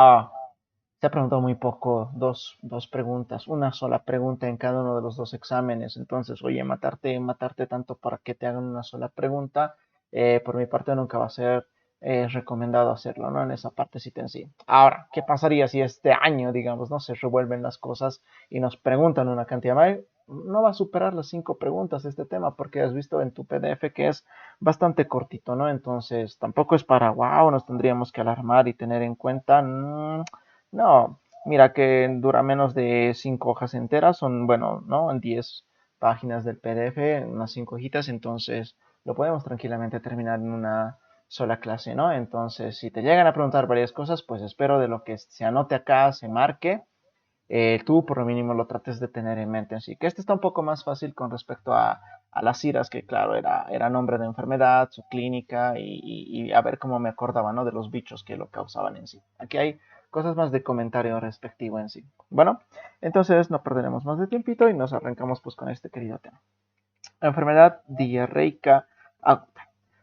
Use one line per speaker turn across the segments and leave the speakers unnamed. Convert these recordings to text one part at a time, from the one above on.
Se ha preguntado muy poco, dos preguntas, una sola pregunta en cada uno de los dos exámenes. Entonces, oye, matarte tanto para que te hagan una sola pregunta, por mi parte nunca va a ser recomendado hacerlo, ¿no? En esa partecita en sí. Ahora, ¿qué pasaría si este año, digamos, no se revuelven las cosas y nos preguntan una cantidad más? No va a superar las 5 preguntas este tema porque has visto en tu PDF que es bastante cortito, ¿no? Entonces, tampoco es para, wow, nos tendríamos que alarmar y tener en cuenta. No, mira que dura menos de 5 hojas enteras, son, bueno, ¿no? En 10 páginas del PDF, unas 5 hojitas, entonces lo podemos tranquilamente terminar en una sola clase, ¿no? Entonces, si te llegan a preguntar varias cosas, pues espero de lo que se anote acá, se marque, tú por lo mínimo lo trates de tener en mente. Así que este está un poco más fácil con respecto a las iras, que claro, era nombre de enfermedad, su clínica y a ver cómo me acordaba, ¿no? De los bichos que lo causaban en sí. Aquí hay cosas más de comentario respectivo en sí. Bueno, entonces no perderemos más de tiempito y nos arrancamos pues con este querido tema. Enfermedad diarreica aguda.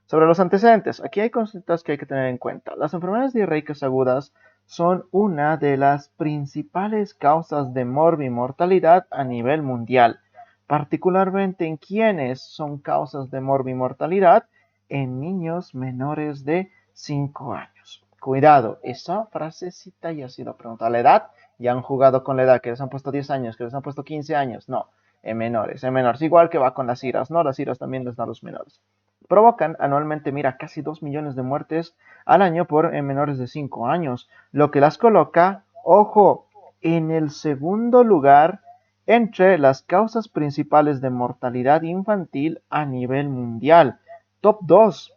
Sobre los antecedentes, aquí hay consultas que hay que tener en cuenta. Las enfermedades diarreicas agudas son una de las principales causas de morbimortalidad a nivel mundial, particularmente en quienes son causas de morbimortalidad en niños menores de 5 años. Cuidado, esa frasecita ya ha sido preguntada. La edad, ya han jugado con la edad, que les han puesto 10 años, que les han puesto 15 años. No, en menores. Igual que va con las iras, ¿no? Las iras también les dan a los menores. Provocan anualmente, mira, casi 2 millones de muertes al año por menores de 5 años, lo que las coloca, ojo, en el segundo lugar entre las causas principales de mortalidad infantil a nivel mundial. Top 2.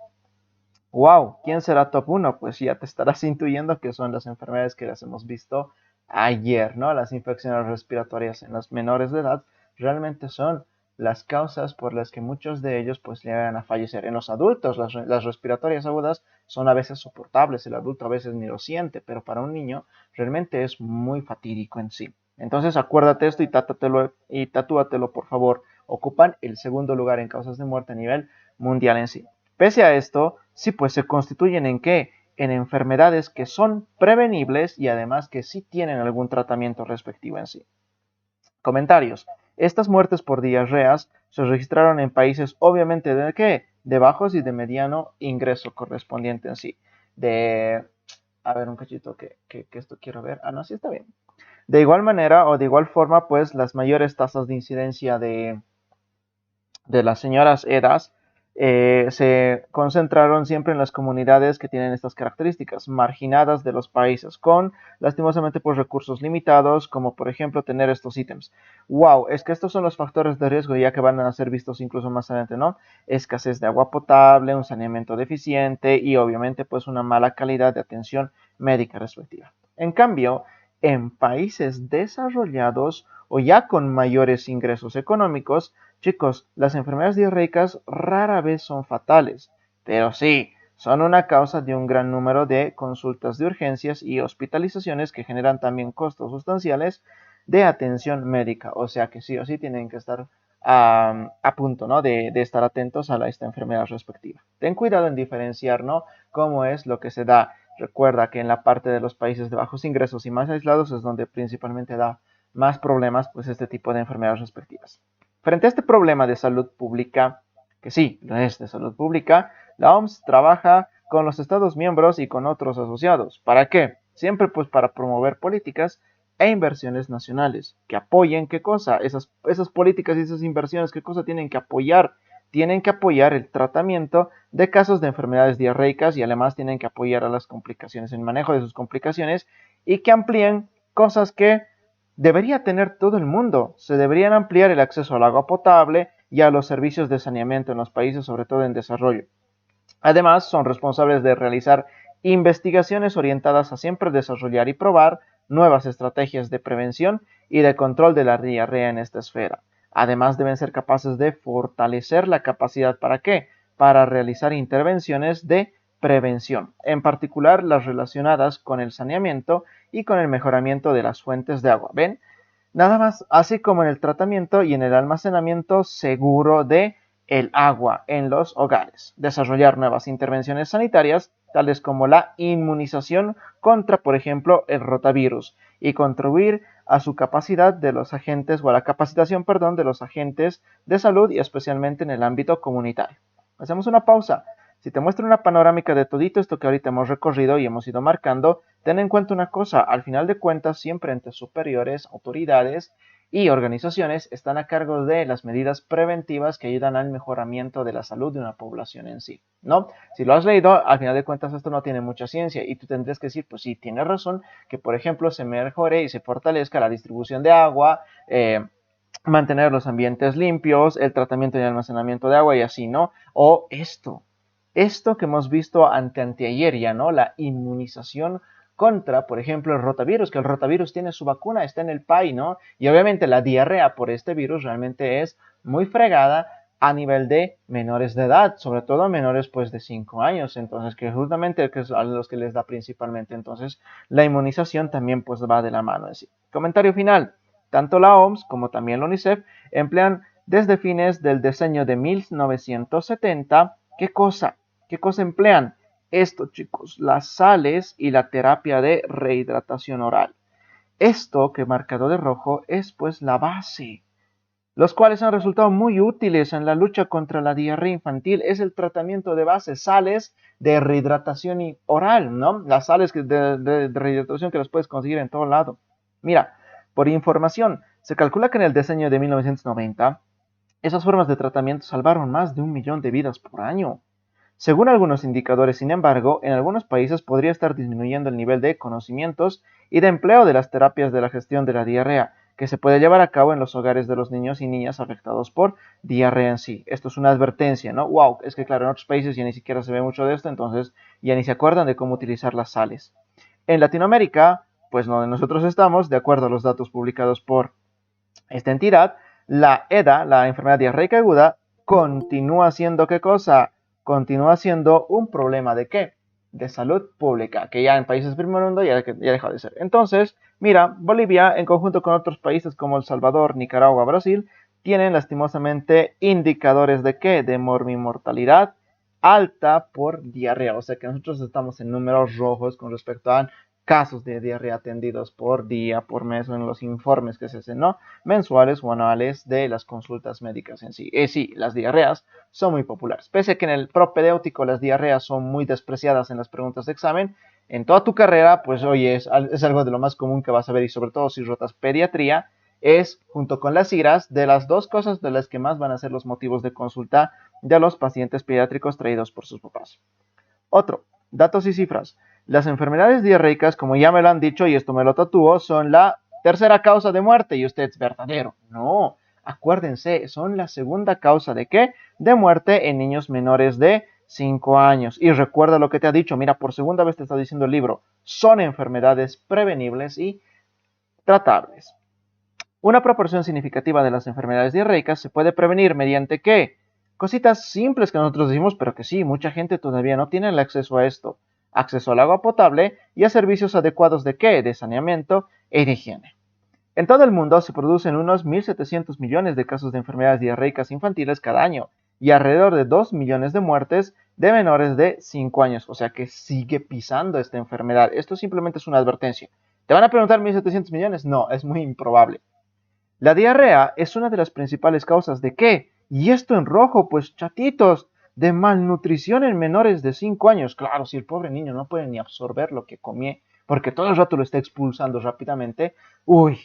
Wow, ¿quién será top 1? Pues ya te estarás intuyendo que son las enfermedades que las hemos visto ayer, ¿no? Las infecciones respiratorias en los menores de edad realmente son las causas por las que muchos de ellos pues llegan a fallecer. En los adultos las respiratorias agudas son a veces soportables, el adulto a veces ni lo siente, pero para un niño realmente es muy fatídico en sí. Entonces acuérdate esto y tatúatelo por favor. Ocupan el segundo lugar en causas de muerte a nivel mundial en sí. Pese a esto, sí pues se constituyen en qué? En enfermedades que son prevenibles y además que sí tienen algún tratamiento respectivo en sí. Comentarios. Estas muertes por diarreas se registraron en países obviamente de qué? De bajos y de mediano ingreso correspondiente en sí. De, a ver un cachito que esto quiero ver. Ah, no, sí está bien. De igual manera o de igual forma, pues las mayores tasas de incidencia de las señoras Edas se concentraron siempre en las comunidades que tienen estas características, marginadas de los países, con lastimosamente pues recursos limitados, como por ejemplo tener estos ítems. Wow, es que estos son los factores de riesgo ya que van a ser vistos incluso más adelante, ¿no? Escasez de agua potable, un saneamiento deficiente y obviamente pues una mala calidad de atención médica respectiva. En cambio, en países desarrollados o ya con mayores ingresos económicos, chicos, las enfermedades diarreicas rara vez son fatales, pero sí, son una causa de un gran número de consultas de urgencias y hospitalizaciones que generan también costos sustanciales de atención médica. O sea que sí o sí tienen que estar a punto, ¿no? de estar atentos a esta enfermedad respectiva. Ten cuidado en diferenciar, ¿no? Cómo es lo que se da. Recuerda que en la parte de los países de bajos ingresos y más aislados es donde principalmente da más problemas pues este tipo de enfermedades respectivas. Frente a este problema de salud pública, que sí, lo es de salud pública, la OMS trabaja con los Estados miembros y con otros asociados. ¿Para qué? Siempre pues para promover políticas e inversiones nacionales que apoyen qué cosa, esas políticas y esas inversiones, qué cosa tienen que apoyar el tratamiento de casos de enfermedades diarreicas y además tienen que apoyar a las complicaciones, el manejo de sus complicaciones y que amplíen cosas que debería tener todo el mundo. Se deberían ampliar el acceso al agua potable y a los servicios de saneamiento en los países, sobre todo en desarrollo. Además, son responsables de realizar investigaciones orientadas a siempre desarrollar y probar nuevas estrategias de prevención y de control de la diarrea en esta esfera. Además, deben ser capaces de fortalecer la capacidad ¿para qué? Para realizar intervenciones de prevención, en particular las relacionadas con el saneamiento y con el mejoramiento de las fuentes de agua. ¿Ven? Nada más, así como en el tratamiento y en el almacenamiento seguro de el agua en los hogares. Desarrollar nuevas intervenciones sanitarias tales como la inmunización contra, por ejemplo, el rotavirus, y contribuir a su capacidad de los agentes, o a la capacitación, perdón, de los agentes de salud y especialmente en el ámbito comunitario. Hacemos una pausa. Si te muestro una panorámica de todito esto que ahorita hemos recorrido y hemos ido marcando, ten en cuenta una cosa, al final de cuentas, siempre entes superiores, autoridades y organizaciones están a cargo de las medidas preventivas que ayudan al mejoramiento de la salud de una población en sí, ¿no? Si lo has leído, al final de cuentas esto no tiene mucha ciencia y tú tendrías que decir, pues sí, tienes razón, que por ejemplo se mejore y se fortalezca la distribución de agua, mantener los ambientes limpios, el tratamiento y almacenamiento de agua y así, ¿no? O esto que hemos visto anteayer ya, ¿no? La inmunización contra, por ejemplo, el rotavirus, que el rotavirus tiene su vacuna, está en el PAI, ¿no? Y obviamente la diarrea por este virus realmente es muy fregada a nivel de menores de edad, sobre todo menores pues de 5 años, entonces que justamente que es a los que les da principalmente, entonces la inmunización también pues va de la mano en sí. Comentario final, tanto la OMS como también la UNICEF emplean desde fines del diseño de 1970, ¿qué cosa? ¿Qué cosa emplean? Esto, chicos, las sales y la terapia de rehidratación oral. Esto que he marcado de rojo es pues la base, los cuales han resultado muy útiles en la lucha contra la diarrea infantil. Es el tratamiento de base, sales de rehidratación oral, ¿no? Las sales de rehidratación que las puedes conseguir en todo lado. Mira, por información, se calcula que en el diseño de 1990, esas formas de tratamiento salvaron más de 1 millón de vidas por año. Según algunos indicadores, sin embargo, en algunos países podría estar disminuyendo el nivel de conocimientos y de empleo de las terapias de la gestión de la diarrea, que se puede llevar a cabo en los hogares de los niños y niñas afectados por diarrea en sí. Esto es una advertencia, ¿no? Wow, es que claro, en otros países ya ni siquiera se ve mucho de esto, entonces ya ni se acuerdan de cómo utilizar las sales. En Latinoamérica, pues donde nosotros estamos, de acuerdo a los datos publicados por esta entidad, la EDA, la enfermedad diarreica aguda, continúa siendo ¿qué cosa? Continúa siendo un problema de ¿qué? De salud pública, que ya en países primer mundo ya dejó de ser. Entonces, mira, Bolivia, en conjunto con otros países como El Salvador, Nicaragua, Brasil, tienen lastimosamente indicadores de ¿qué? De mortalidad alta por diarrea. O sea que nosotros estamos en números rojos con respecto a casos de diarrea atendidos por día, por mes, o en los informes que se hacen, ¿no? Mensuales o anuales de las consultas médicas en sí. Sí, las diarreas son muy populares. Pese a que en el propedéutico las diarreas son muy despreciadas en las preguntas de examen, en toda tu carrera, pues oye, es algo de lo más común que vas a ver, y sobre todo si rotas pediatría, es, junto con las IRAS, de las dos cosas de las que más van a ser los motivos de consulta de los pacientes pediátricos traídos por sus papás. Otro, datos y cifras. Las enfermedades diarreicas, como ya me lo han dicho y esto me lo tatúo, son la tercera causa de muerte. Y usted es verdadero. No, acuérdense, son la segunda causa de ¿qué? De muerte en niños menores de 5 años. Y recuerda lo que te ha dicho, mira, por segunda vez te está diciendo el libro, son enfermedades prevenibles y tratables. Una proporción significativa de las enfermedades diarreicas se puede prevenir mediante ¿qué? Cositas simples que nosotros decimos, pero que sí, mucha gente todavía no tiene el acceso a esto. Acceso al agua potable y a servicios adecuados de ¿qué? De saneamiento y de higiene. En todo el mundo se producen unos 1.700 millones de casos de enfermedades diarreicas infantiles cada año y alrededor de 2 millones de muertes de menores de 5 años. O sea que sigue pisando esta enfermedad. Esto simplemente es una advertencia. ¿Te van a preguntar 1.700 millones? No, es muy improbable. La diarrea es una de las principales causas de ¿qué? Y esto en rojo, pues chatitos, de malnutrición en menores de 5 años. Claro, si el pobre niño no puede ni absorber lo que comió, porque todo el rato lo está expulsando rápidamente, uy,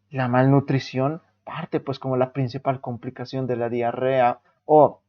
la malnutrición parte pues como la principal complicación de la diarrea. O,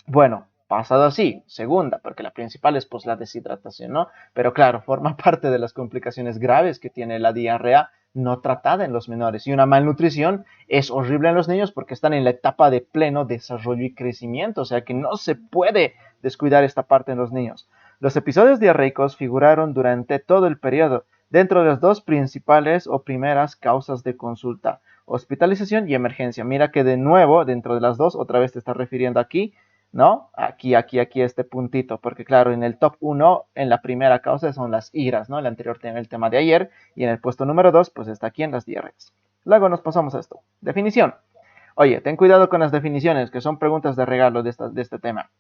bueno, pasado así, segunda, porque la principal es pues la deshidratación, ¿no? Pero claro, forma parte de las complicaciones graves que tiene la diarrea no tratada en los menores. Y una malnutrición es horrible en los niños porque están en la etapa de pleno desarrollo y crecimiento, o sea que no se puede descuidar esta parte en los niños. Los episodios diarreicos figuraron durante todo el periodo dentro de las dos principales o primeras causas de consulta, hospitalización y emergencia. Mira que de nuevo, dentro de las dos, otra vez te está refiriendo aquí, ¿no? Aquí, este puntito, porque claro, en el top 1, en la primera causa son las IRAS, ¿no? El anterior tema, el tema de ayer, y en el puesto número 2, pues está aquí en las diarreas. Luego nos pasamos a esto. Definición. Oye, ten cuidado con las definiciones, que son preguntas de regalo de este tema.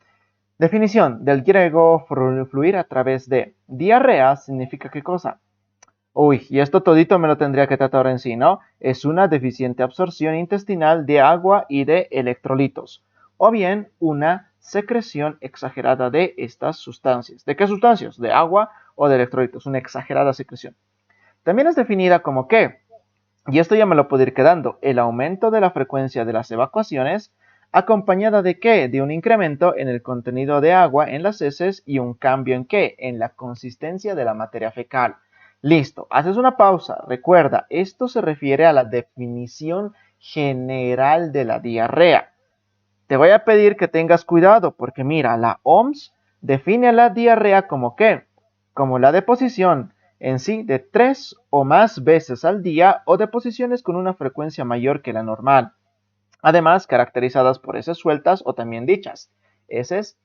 Definición del griego fluir a través de. Diarrea significa ¿qué cosa? Uy, y esto todito me lo tendría que tratar en sí, ¿no? Es una deficiente absorción intestinal de agua y de electrolitos, o bien una secreción exagerada de estas sustancias. ¿De qué sustancias? De agua o de electrolitos, una exagerada secreción. También es definida como que, y esto ya me lo puedo ir quedando, el aumento de la frecuencia de las evacuaciones, acompañada de qué? De un incremento en el contenido de agua en las heces y un cambio en qué? En la consistencia de la materia fecal. Listo, haces una pausa. Recuerda, esto se refiere a la definición general de la diarrea. Te voy a pedir que tengas cuidado porque mira, la OMS define la diarrea como qué? Como la deposición en sí de 3 o más veces al día o deposiciones con una frecuencia mayor que la normal. Además, caracterizadas por heces sueltas o también dichas, heces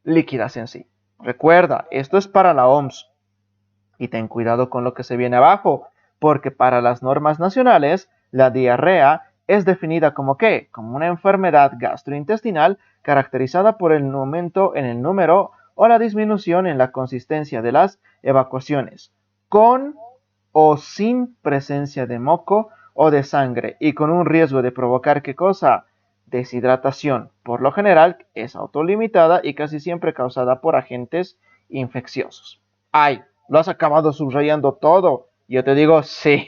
líquidas en sí. Recuerda, esto es para la OMS y ten cuidado con lo que se viene abajo, porque para las normas nacionales, la diarrea es definida como ¿qué? Como una enfermedad gastrointestinal caracterizada por el aumento en el número o la disminución en la consistencia de las evacuaciones, con o sin presencia de moco o de sangre y con un riesgo de provocar ¿qué cosa? Deshidratación. Por lo general es autolimitada y casi siempre causada por agentes infecciosos. ¡Ay! Lo has acabado subrayando todo. Yo te digo sí,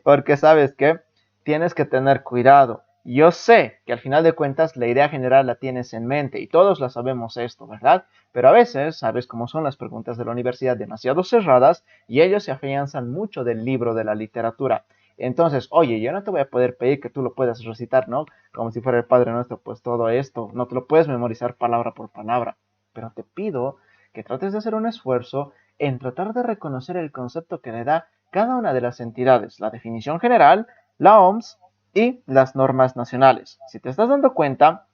porque sabes que tienes que tener cuidado. Yo sé que al final de cuentas la idea general la tienes en mente y todos la sabemos esto, ¿verdad? Pero a veces, sabes cómo son las preguntas de la universidad demasiado cerradas y ellos se afianzan mucho del libro de la literatura. Entonces, oye, yo no te voy a poder pedir que tú lo puedas recitar, ¿no? Como si fuera el Padre Nuestro, pues todo esto, no te lo puedes memorizar palabra por palabra, pero te pido que trates de hacer un esfuerzo en tratar de reconocer el concepto que le da cada una de las entidades, la definición general, la OMS y las normas nacionales. Si te estás dando cuenta,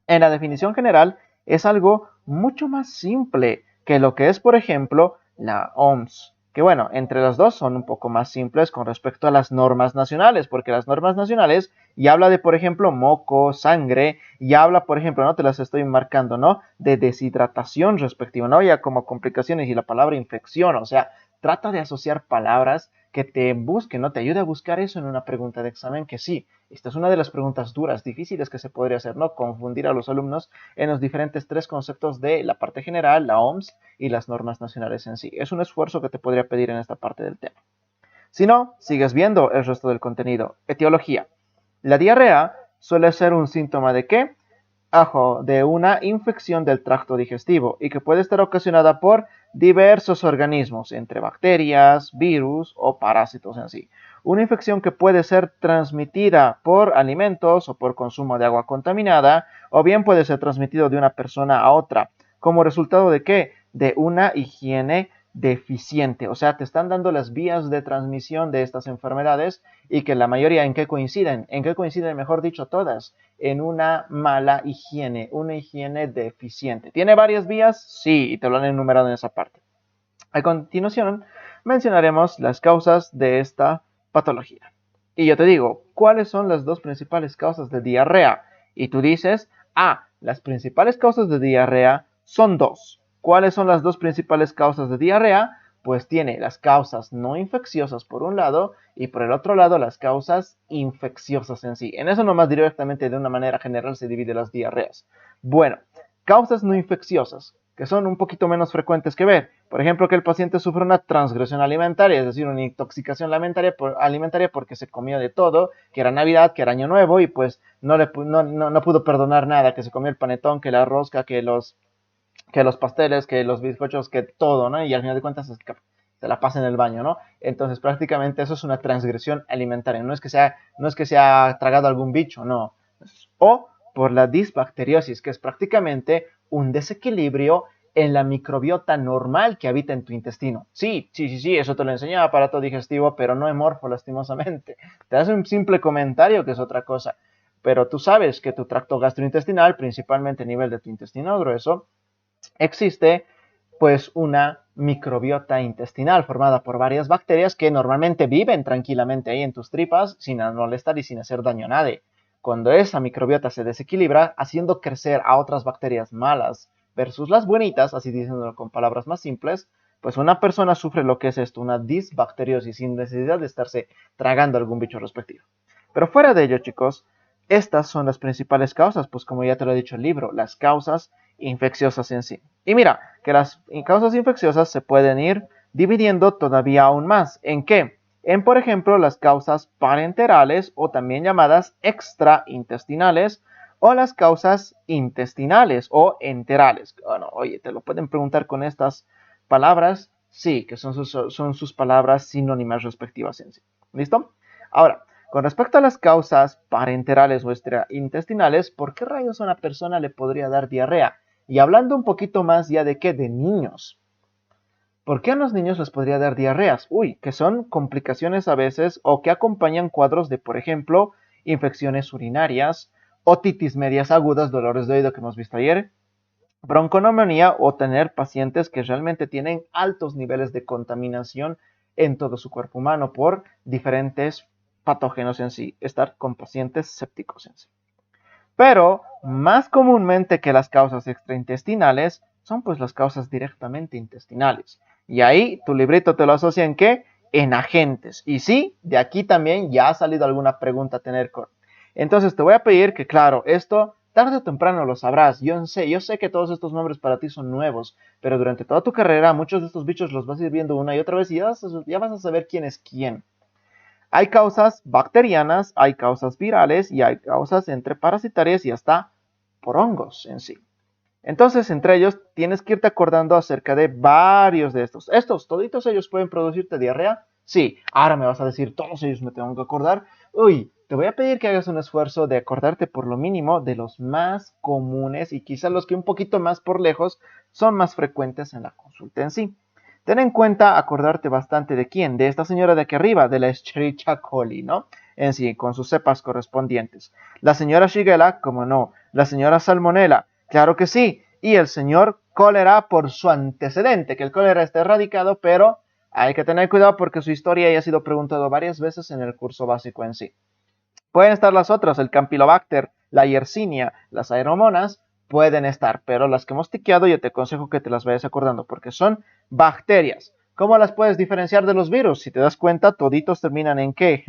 en la definición general es algo mucho más simple que lo que es, por ejemplo, la OMS. Que bueno, entre las dos son un poco más simples con respecto a las normas nacionales, porque las normas nacionales ya habla de, por ejemplo, moco, sangre, y habla, por ejemplo, no te las estoy marcando, ¿no? De deshidratación respectiva, ¿no? Ya como complicaciones y la palabra infección, o sea, trata de asociar palabras que te busquen, ¿no? Te ayude a buscar eso en una pregunta de examen, que sí, esta es una de las preguntas duras, difíciles que se podría hacer, ¿no? Confundir a los alumnos en los diferentes tres conceptos de la parte general, la OMS y las normas nacionales en sí. Es un esfuerzo que te podría pedir en esta parte del tema. Si no, sigues viendo el resto del contenido. Etiología. La diarrea suele ser un síntoma de qué? De una infección del tracto digestivo y que puede estar ocasionada por diversos organismos, entre bacterias, virus o parásitos en sí. Una infección que puede ser transmitida por alimentos o por consumo de agua contaminada, o bien puede ser transmitido de una persona a otra. ¿Como resultado de qué? De una higiene deficiente. O sea, te están dando las vías de transmisión de estas enfermedades y que la mayoría en qué coinciden. ¿En qué coinciden, mejor dicho, todas? En una mala higiene, una higiene deficiente. ¿Tiene varias vías? Sí, y te lo han enumerado en esa parte. A continuación, mencionaremos las causas de esta patología. Y yo te digo, ¿cuáles son las dos principales causas de diarrea? Y tú dices, las principales causas de diarrea son dos. ¿Cuáles son las dos principales causas de diarrea? Pues tiene las causas no infecciosas por un lado y por el otro lado las causas infecciosas en sí. En eso nomás directamente de una manera general se divide las diarreas. Bueno, causas no infecciosas, que son un poquito menos frecuentes que ver. Por ejemplo, que el paciente sufre una transgresión alimentaria, es decir, una intoxicación alimentaria porque se comió de todo, que era Navidad, que era Año Nuevo, y pues no pudo perdonar nada, que se comió el panetón, que la rosca, que los pasteles, que los bizcochos, que todo, ¿no? Y al final de cuentas se la pasa en el baño, ¿no? Entonces prácticamente eso es una transgresión alimentaria, no es que se ha tragado algún bicho, no. O por la disbacteriosis, que es prácticamente un desequilibrio en la microbiota normal que habita en tu intestino. Sí, sí, sí, sí, eso te lo enseña el aparato digestivo, pero no hemorfo, lastimosamente. Te hace un simple comentario que es otra cosa. Pero tú sabes que tu tracto gastrointestinal, principalmente a nivel de tu intestino grueso, existe pues una microbiota intestinal formada por varias bacterias que normalmente viven tranquilamente ahí en tus tripas sin molestar y sin hacer daño a nadie. Cuando esa microbiota se desequilibra, haciendo crecer a otras bacterias malas versus las buenitas, así diciéndolo con palabras más simples, pues una persona sufre lo que es esto, una disbacteriosis sin necesidad de estarse tragando algún bicho respectivo. Pero fuera de ello, chicos, estas son las principales causas, pues como ya te lo ha dicho el libro, las causas infecciosas en sí. Y mira, que las causas infecciosas se pueden ir dividiendo todavía aún más. ¿En qué? En, por ejemplo, las causas parenterales o también llamadas extraintestinales o las causas intestinales o enterales. Bueno, oye, te lo pueden preguntar con estas palabras, sí, que son sus palabras sinónimas respectivas en sí. ¿Listo? Ahora, con respecto a las causas parenterales o extraintestinales, ¿por qué rayos a una persona le podría dar diarrea? Y hablando un poquito más ya de qué, de niños. ¿Por qué a los niños les podría dar diarreas? Uy, que son complicaciones a veces o que acompañan cuadros de, por ejemplo, infecciones urinarias, otitis medias agudas, dolores de oído que hemos visto ayer, bronconeumonía o tener pacientes que realmente tienen altos niveles de contaminación en todo su cuerpo humano por diferentes patógenos en sí, estar con pacientes sépticos en sí. Pero más comúnmente que las causas extraintestinales son pues las causas directamente intestinales. Y ahí tu librito te lo asocia en qué? En agentes. Y sí, de aquí también ya ha salido alguna pregunta a tener con. Entonces te voy a pedir que, claro, esto tarde o temprano lo sabrás. Yo sé que todos estos nombres para ti son nuevos, pero durante toda tu carrera muchos de estos bichos los vas a ir viendo una y otra vez y ya vas a saber quién es quién. Hay causas bacterianas, hay causas virales y hay causas entre parasitarias y hasta por hongos en sí. Entonces, entre ellos, tienes que irte acordando acerca de varios de estos. Toditos ellos pueden producirte diarrea. Sí, ahora me vas a decir, todos ellos me tengo que acordar. Uy, te voy a pedir que hagas un esfuerzo de acordarte por lo mínimo de los más comunes y quizás los que un poquito más por lejos son más frecuentes en la consulta en sí. Ten en cuenta acordarte bastante de quién, de esta señora de aquí arriba, de la Escherichia coli, ¿no? En sí, con sus cepas correspondientes. La señora Shigella, como no. La señora Salmonella, claro que sí. Y el señor cólera por su antecedente, que el cólera está erradicado, pero hay que tener cuidado porque su historia ya ha sido preguntado varias veces en el curso básico en sí. Pueden estar las otras, el Campylobacter, la Yersinia, las aeromonas, pueden estar, pero las que hemos tiqueado yo te aconsejo que te las vayas acordando porque son bacterias. ¿Cómo las puedes diferenciar de los virus? Si te das cuenta, toditos terminan en ¿qué?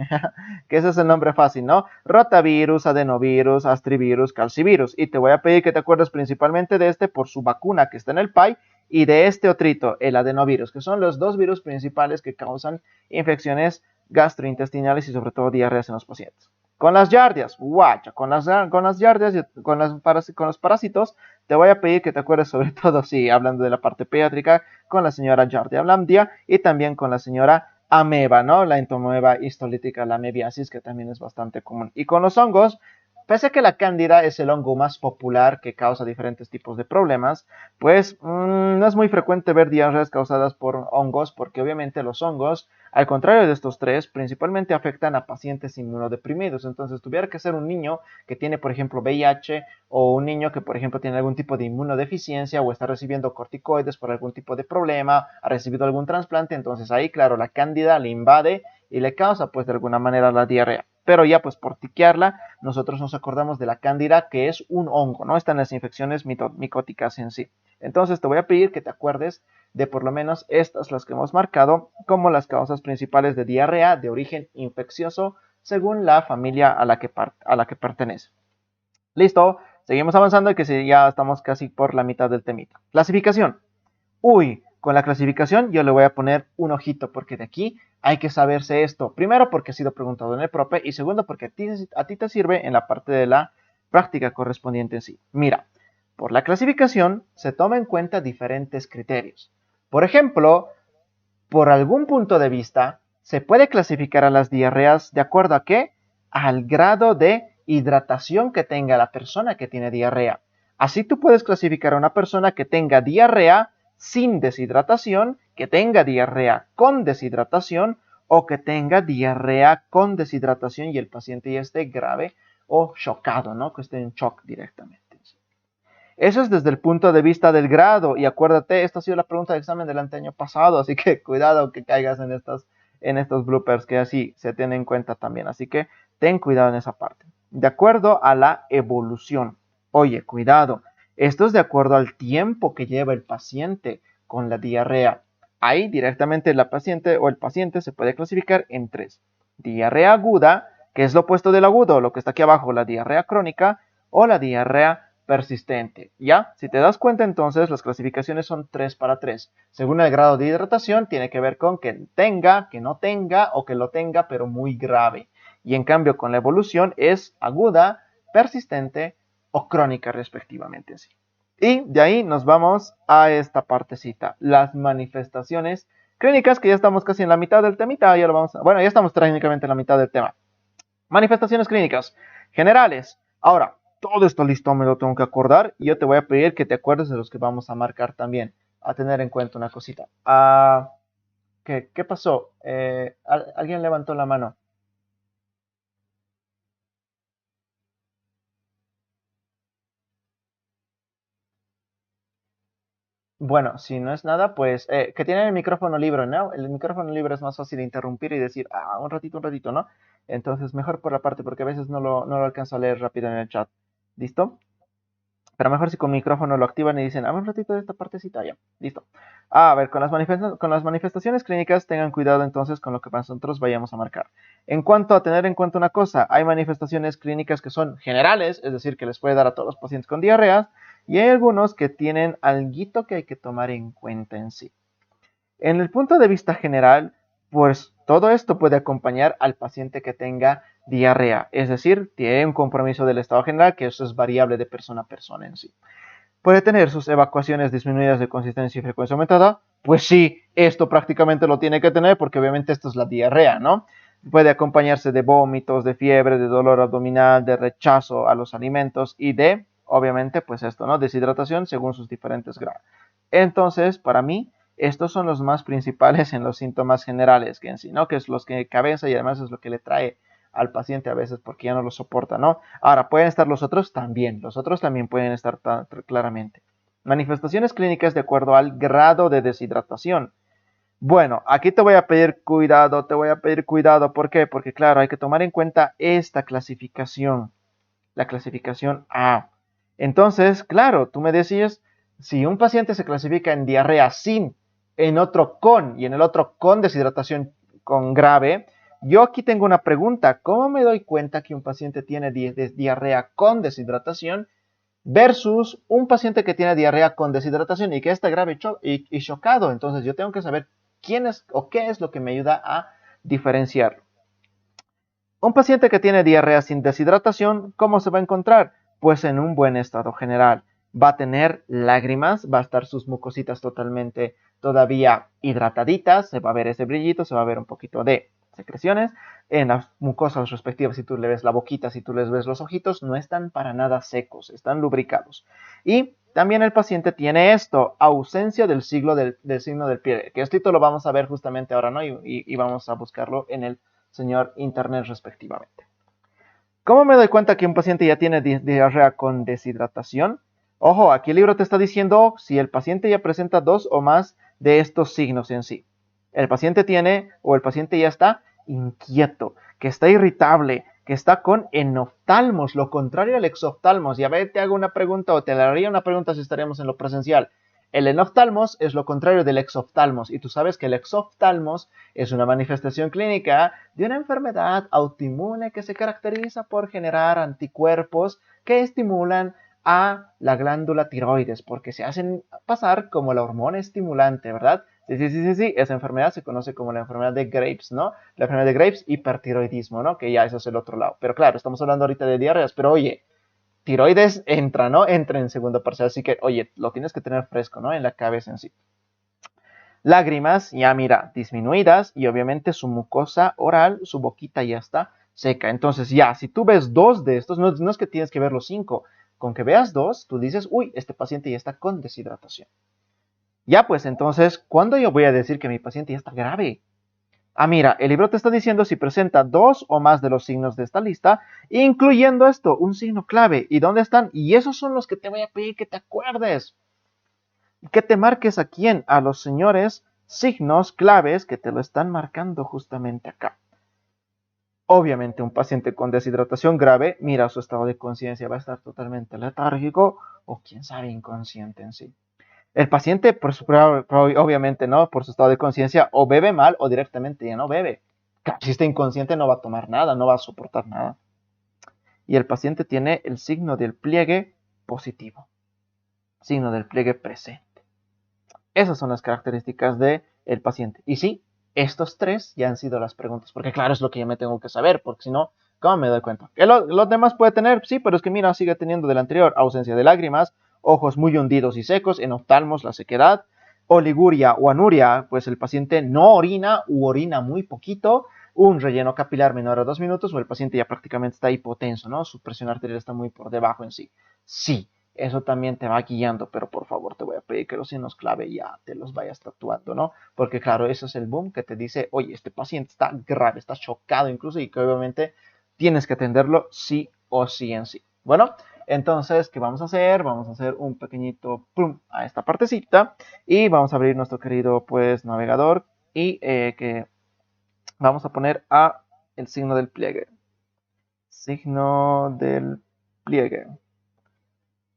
Que ese es el nombre fácil, ¿no? Rotavirus, adenovirus, astrivirus, calcivirus. Y te voy a pedir que te acuerdes principalmente de este por su vacuna que está en el PAI y de este otrito, el adenovirus, que son los dos virus principales que causan infecciones gastrointestinales y sobre todo diarreas en los pacientes. Con las yardias, guacha, con las yardias y con los parásitos, te voy a pedir que te acuerdes sobre todo, sí, hablando de la parte pediátrica, con la señora Yardia lambdia y también con la señora ameba, ¿no? La entomoeba histolítica, la amebiasis, que también es bastante común. Y con los hongos, pese a que la cándida es el hongo más popular que causa diferentes tipos de problemas, pues no es muy frecuente ver diarreas causadas por hongos, porque obviamente los hongos, al contrario de estos tres, principalmente afectan a pacientes inmunodeprimidos. Entonces, tuviera que ser un niño que tiene, por ejemplo, VIH o un niño que, por ejemplo, tiene algún tipo de inmunodeficiencia o está recibiendo corticoides por algún tipo de problema, ha recibido algún trasplante, entonces ahí, claro, la cándida le invade y le causa, pues, de alguna manera la diarrea. Pero ya, pues, por tiquearla, nosotros nos acordamos de la cándida, que es un hongo, ¿no? Están las infecciones micóticas en sí. Entonces, te voy a pedir que te acuerdes de por lo menos estas, las que hemos marcado, como las causas principales de diarrea de origen infeccioso, según la familia a la que pertenece. Listo, seguimos avanzando y que ya estamos casi por la mitad del temita. Clasificación. Uy, con la clasificación yo le voy a poner un ojito porque de aquí hay que saberse esto. Primero porque ha sido preguntado en el prope y segundo porque a ti te sirve en la parte de la práctica correspondiente en sí. Mira, por la clasificación se toma en cuenta diferentes criterios. Por ejemplo, por algún punto de vista, se puede clasificar a las diarreas de acuerdo a qué? Al grado de hidratación que tenga la persona que tiene diarrea. Así tú puedes clasificar a una persona que tenga diarrea sin deshidratación, que tenga diarrea con deshidratación o que tenga diarrea con deshidratación y el paciente ya esté grave o chocado, ¿no? Que esté en shock directamente. Eso es desde el punto de vista del grado. Y acuérdate, esta ha sido la pregunta de examen del año pasado, así que cuidado que caigas en estos bloopers, que así se tienen en cuenta también. Así que ten cuidado en esa parte. De acuerdo a la evolución. Oye, cuidado. Esto es de acuerdo al tiempo que lleva el paciente con la diarrea. Ahí directamente la paciente o el paciente se puede clasificar en tres. Diarrea aguda, que es lo opuesto del agudo, lo que está aquí abajo, la diarrea crónica, o la diarrea persistente. ¿Ya? Si te das cuenta entonces, las clasificaciones son 3 para 3. Según el grado de hidratación, tiene que ver con que tenga, que no tenga o que lo tenga, pero muy grave. Y en cambio, con la evolución es aguda, persistente o crónica respectivamente. Sí. Y de ahí nos vamos a esta partecita, las manifestaciones clínicas, que ya estamos casi en la mitad del temita, ya lo vamos a, bueno, ya estamos técnicamente en la mitad del tema. Manifestaciones clínicas generales. Ahora, todo esto listo me lo tengo que acordar y yo te voy a pedir que te acuerdes de los que vamos a marcar también. A tener en cuenta una cosita. ¿Qué pasó? ¿Alguien levantó la mano? Bueno, si no es nada, pues que tienen el micrófono libre, ¿no? El micrófono libre es más fácil de interrumpir y decir, un ratito, ¿no? Entonces, mejor por la parte, porque a veces no lo alcanzo a leer rápido en el chat. ¿Listo? Pero mejor si con micrófono lo activan y dicen, un ratito de esta partecita, ya. Listo. A ver, con las manifestaciones clínicas, tengan cuidado entonces con lo que nosotros vayamos a marcar. En cuanto a tener en cuenta una cosa, hay manifestaciones clínicas que son generales, es decir, que les puede dar a todos los pacientes con diarreas, y hay algunos que tienen alguito que hay que tomar en cuenta en sí. En el punto de vista general, pues todo esto puede acompañar al paciente que tenga diarrea, es decir, tiene un compromiso del estado general, que eso es variable de persona a persona en sí. ¿Puede tener sus evacuaciones disminuidas de consistencia y frecuencia aumentada? Pues sí, esto prácticamente lo tiene que tener porque obviamente esto es la diarrea, ¿no? Puede acompañarse de vómitos, de fiebre, de dolor abdominal, de rechazo a los alimentos y de, obviamente, pues esto, ¿no? Deshidratación según sus diferentes grados. Entonces, para mí, estos son los más principales en los síntomas generales que en sí, ¿no? Que es los que cabeza y además es lo que le trae al paciente a veces porque ya no lo soporta, ¿no? Ahora, ¿pueden estar los otros también pueden estar claramente. Manifestaciones clínicas de acuerdo al grado de deshidratación. Bueno, aquí te voy a pedir cuidado, ¿por qué? Porque claro, hay que tomar en cuenta esta clasificación, la clasificación A. Entonces, claro, tú me decías, si un paciente se clasifica en diarrea sin, en otro con y en el otro con deshidratación con grave, yo aquí tengo una pregunta. ¿Cómo me doy cuenta que un paciente tiene diarrea con deshidratación versus un paciente que tiene diarrea con deshidratación y que está grave y chocado? Entonces yo tengo que saber quién es o qué es lo que me ayuda a diferenciarlo. Un paciente que tiene diarrea sin deshidratación, ¿cómo se va a encontrar? Pues en un buen estado general. Va a tener lágrimas, va a estar sus mucositas totalmente todavía hidrataditas, se va a ver ese brillito, se va a ver un poquito de secreciones. En las mucosas respectivas, si tú le ves la boquita, si tú les ves los ojitos, no están para nada secos, están lubricados. Y también el paciente tiene esto, ausencia del signo del pie, que esto lo vamos a ver justamente ahora, ¿no? Y vamos a buscarlo en el señor internet respectivamente. ¿Cómo me doy cuenta que un paciente ya tiene diarrea con deshidratación? Ojo, aquí el libro te está diciendo si el paciente ya presenta dos o más de estos signos en sí. El paciente tiene o el paciente ya está inquieto, que está irritable, que está con enoftalmos, lo contrario al exoftalmos. Y a ver, te hago una pregunta o te haría una pregunta si estaríamos en lo presencial. El enoftalmos es lo contrario del exoftalmos y tú sabes que el exoftalmos es una manifestación clínica de una enfermedad autoinmune que se caracteriza por generar anticuerpos que estimulan a la glándula tiroides porque se hacen pasar como la hormona estimulante, ¿verdad? Sí, esa enfermedad se conoce como la enfermedad de Graves, ¿no? La enfermedad de Graves, hipertiroidismo, ¿no? Que ya eso es el otro lado. Pero claro, estamos hablando ahorita de diarreas, pero oye, tiroides entra, ¿no? Entra en segundo parcial, así que, oye, lo tienes que tener fresco, ¿no? En la cabeza en sí. Lágrimas, ya mira, disminuidas y obviamente su mucosa oral, su boquita ya está seca. Entonces ya, si tú ves dos de estos, no es que tienes que ver los cinco, con que veas dos, tú dices, uy, este paciente ya está con deshidratación. Ya pues entonces, ¿cuándo yo voy a decir que mi paciente ya está grave? Mira, el libro te está diciendo si presenta dos o más de los signos de esta lista, incluyendo esto, un signo clave. ¿Y dónde están? Y esos son los que te voy a pedir que te acuerdes. Que te marques a quién, a los señores signos claves que te lo están marcando justamente acá. Obviamente, un paciente con deshidratación grave, mira, su estado de conciencia va a estar totalmente letárgico o quién sabe, inconsciente en sí. El paciente, obviamente, ¿no? Por su estado de conciencia, o bebe mal o directamente ya no bebe. Claro, si está inconsciente no va a tomar nada, no va a soportar nada. Y el paciente tiene el signo del pliegue positivo, signo del pliegue presente. Esas son las características del paciente. Y sí, estos tres ya han sido las preguntas, porque claro, es lo que yo me tengo que saber, porque si no, ¿cómo me doy cuenta? ¿Que los demás puede tener? Sí, pero es que mira, sigue teniendo del anterior ausencia de lágrimas, ojos muy hundidos y secos, en oftalmos la sequedad, oliguria o anuria, pues el paciente no orina u orina muy poquito, un relleno capilar menor a 2 minutos o el paciente ya prácticamente está hipotenso, ¿no? Su presión arterial está muy por debajo en sí. Sí, eso también te va guiando, pero por favor te voy a pedir que los signos clave ya te los vayas tatuando, ¿no? Porque claro, eso es el boom que te dice, oye, este paciente está grave, está chocado incluso y que obviamente tienes que atenderlo sí o sí en sí. Bueno, entonces, ¿qué vamos a hacer? Vamos a hacer un pequeñito pum a esta partecita y vamos a abrir nuestro querido pues navegador y que vamos a poner a el signo del pliegue. Signo del pliegue.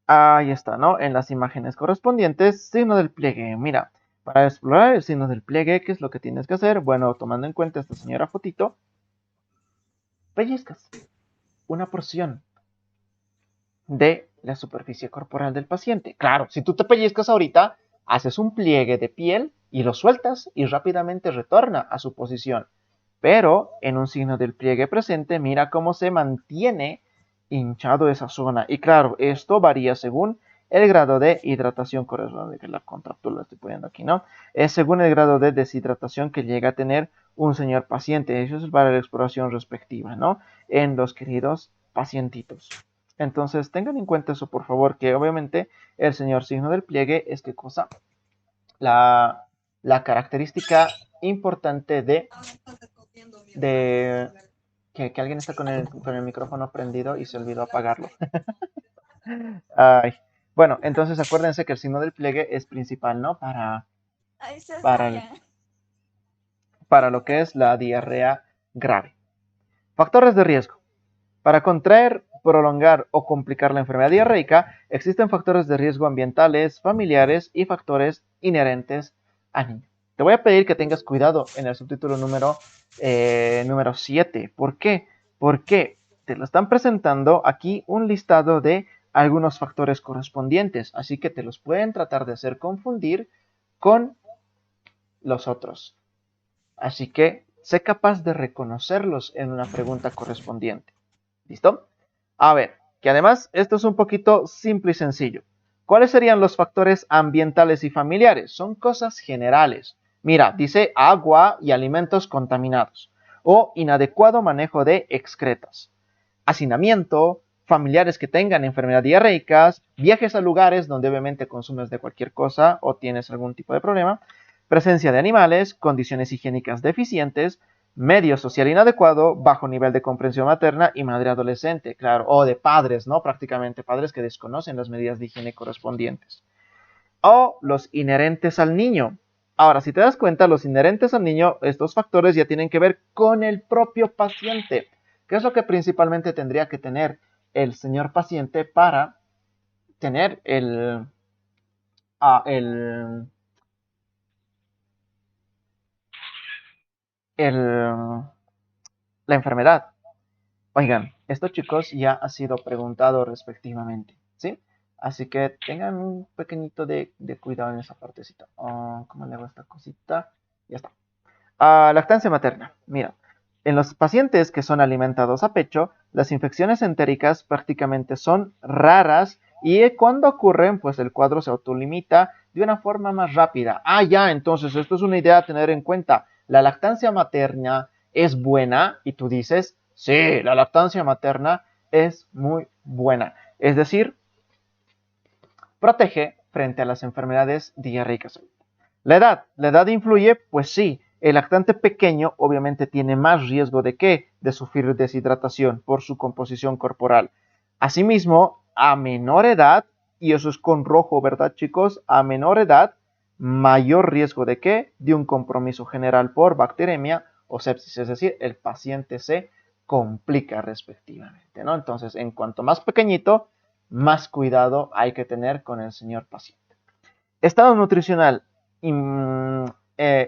Ahí está, ¿no? En las imágenes correspondientes, signo del pliegue. Mira, para explorar el signo del pliegue, ¿qué es lo que tienes que hacer? Bueno, tomando en cuenta esta señora fotito, pellizcas una porción de la superficie corporal del paciente. Claro, si tú te pellizcas ahorita, haces un pliegue de piel y lo sueltas y rápidamente retorna a su posición. Pero en un signo del pliegue presente, mira cómo se mantiene hinchado esa zona. Y claro, esto varía según el grado de hidratación correspondiente, que la contractura la estoy poniendo aquí, ¿no? Es según el grado de deshidratación que llega a tener un señor paciente. Eso es para la exploración respectiva, ¿no? En los queridos pacientitos. Entonces, tengan en cuenta eso, por favor, que obviamente el señor signo del pliegue es qué cosa, la característica importante de que alguien está con el micrófono prendido y se olvidó apagarlo. Ay. Bueno, entonces acuérdense que el signo del pliegue es principal, ¿no? Para, para lo que es la diarrea grave. Factores de riesgo. Para contraer, prolongar o complicar la enfermedad diarreica, existen factores de riesgo ambientales, familiares y factores inherentes al niño. Te voy a pedir que tengas cuidado en el subtítulo número 7. ¿Por qué? Porque te lo están presentando aquí un listado de algunos factores correspondientes, así que te los pueden tratar de hacer confundir con los otros. Así que sé capaz de reconocerlos en una pregunta correspondiente. ¿Listo? A ver, que además esto es un poquito simple y sencillo. ¿Cuáles serían los factores ambientales y familiares? Son cosas generales. Mira, dice agua y alimentos contaminados o inadecuado manejo de excretas, hacinamiento, familiares que tengan enfermedades diarreicas, viajes a lugares donde obviamente consumes de cualquier cosa o tienes algún tipo de problema, presencia de animales, condiciones higiénicas deficientes, medio social inadecuado, bajo nivel de comprensión materna y madre adolescente, claro, o de padres, ¿no? Prácticamente padres que desconocen las medidas de higiene correspondientes. O los inherentes al niño. Ahora, si te das cuenta, los inherentes al niño, estos factores ya tienen que ver con el propio paciente. ¿Qué es lo que principalmente tendría que tener el señor paciente para tener el, el la enfermedad? Oigan, esto chicos ya ha sido preguntado respectivamente, ¿sí? Así que tengan un pequeñito de cuidado en esa partecita. ¿Cómo le hago esta cosita? Ya está. Lactancia materna. Mira, en los pacientes que son alimentados a pecho, las infecciones entéricas prácticamente son raras y cuando ocurren, pues el cuadro se autolimita de una forma más rápida. Ya, entonces esto es una idea a tener en cuenta. La lactancia materna es buena y tú dices, sí, la lactancia materna es muy buena. Es decir, protege frente a las enfermedades diarreicas. La edad influye, pues sí, el lactante pequeño obviamente tiene más riesgo de qué? De sufrir deshidratación por su composición corporal. Asimismo, a menor edad, y eso es con rojo, ¿verdad chicos? A menor edad, mayor riesgo de qué? De un compromiso general por bacteremia o sepsis, es decir, el paciente se complica respectivamente, ¿no? Entonces, en cuanto más pequeñito, más cuidado hay que tener con el señor paciente. Estado nutricional,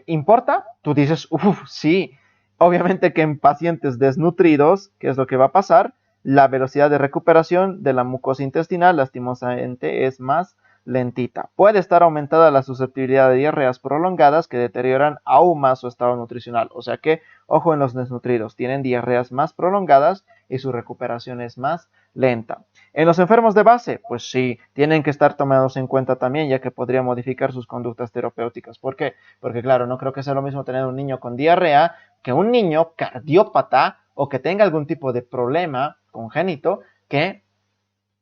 ¿importa? Tú dices, sí. Obviamente que en pacientes desnutridos, ¿qué es lo que va a pasar? La velocidad de recuperación de la mucosa intestinal, lastimosamente, es más lentita. Puede estar aumentada la susceptibilidad de diarreas prolongadas que deterioran aún más su estado nutricional. O sea que, ojo en los desnutridos, tienen diarreas más prolongadas y su recuperación es más lenta. En los enfermos de base, pues sí, tienen que estar tomados en cuenta también, ya que podría modificar sus conductas terapéuticas. ¿Por qué? Porque claro, no creo que sea lo mismo tener un niño con diarrea que un niño cardiópata o que tenga algún tipo de problema congénito que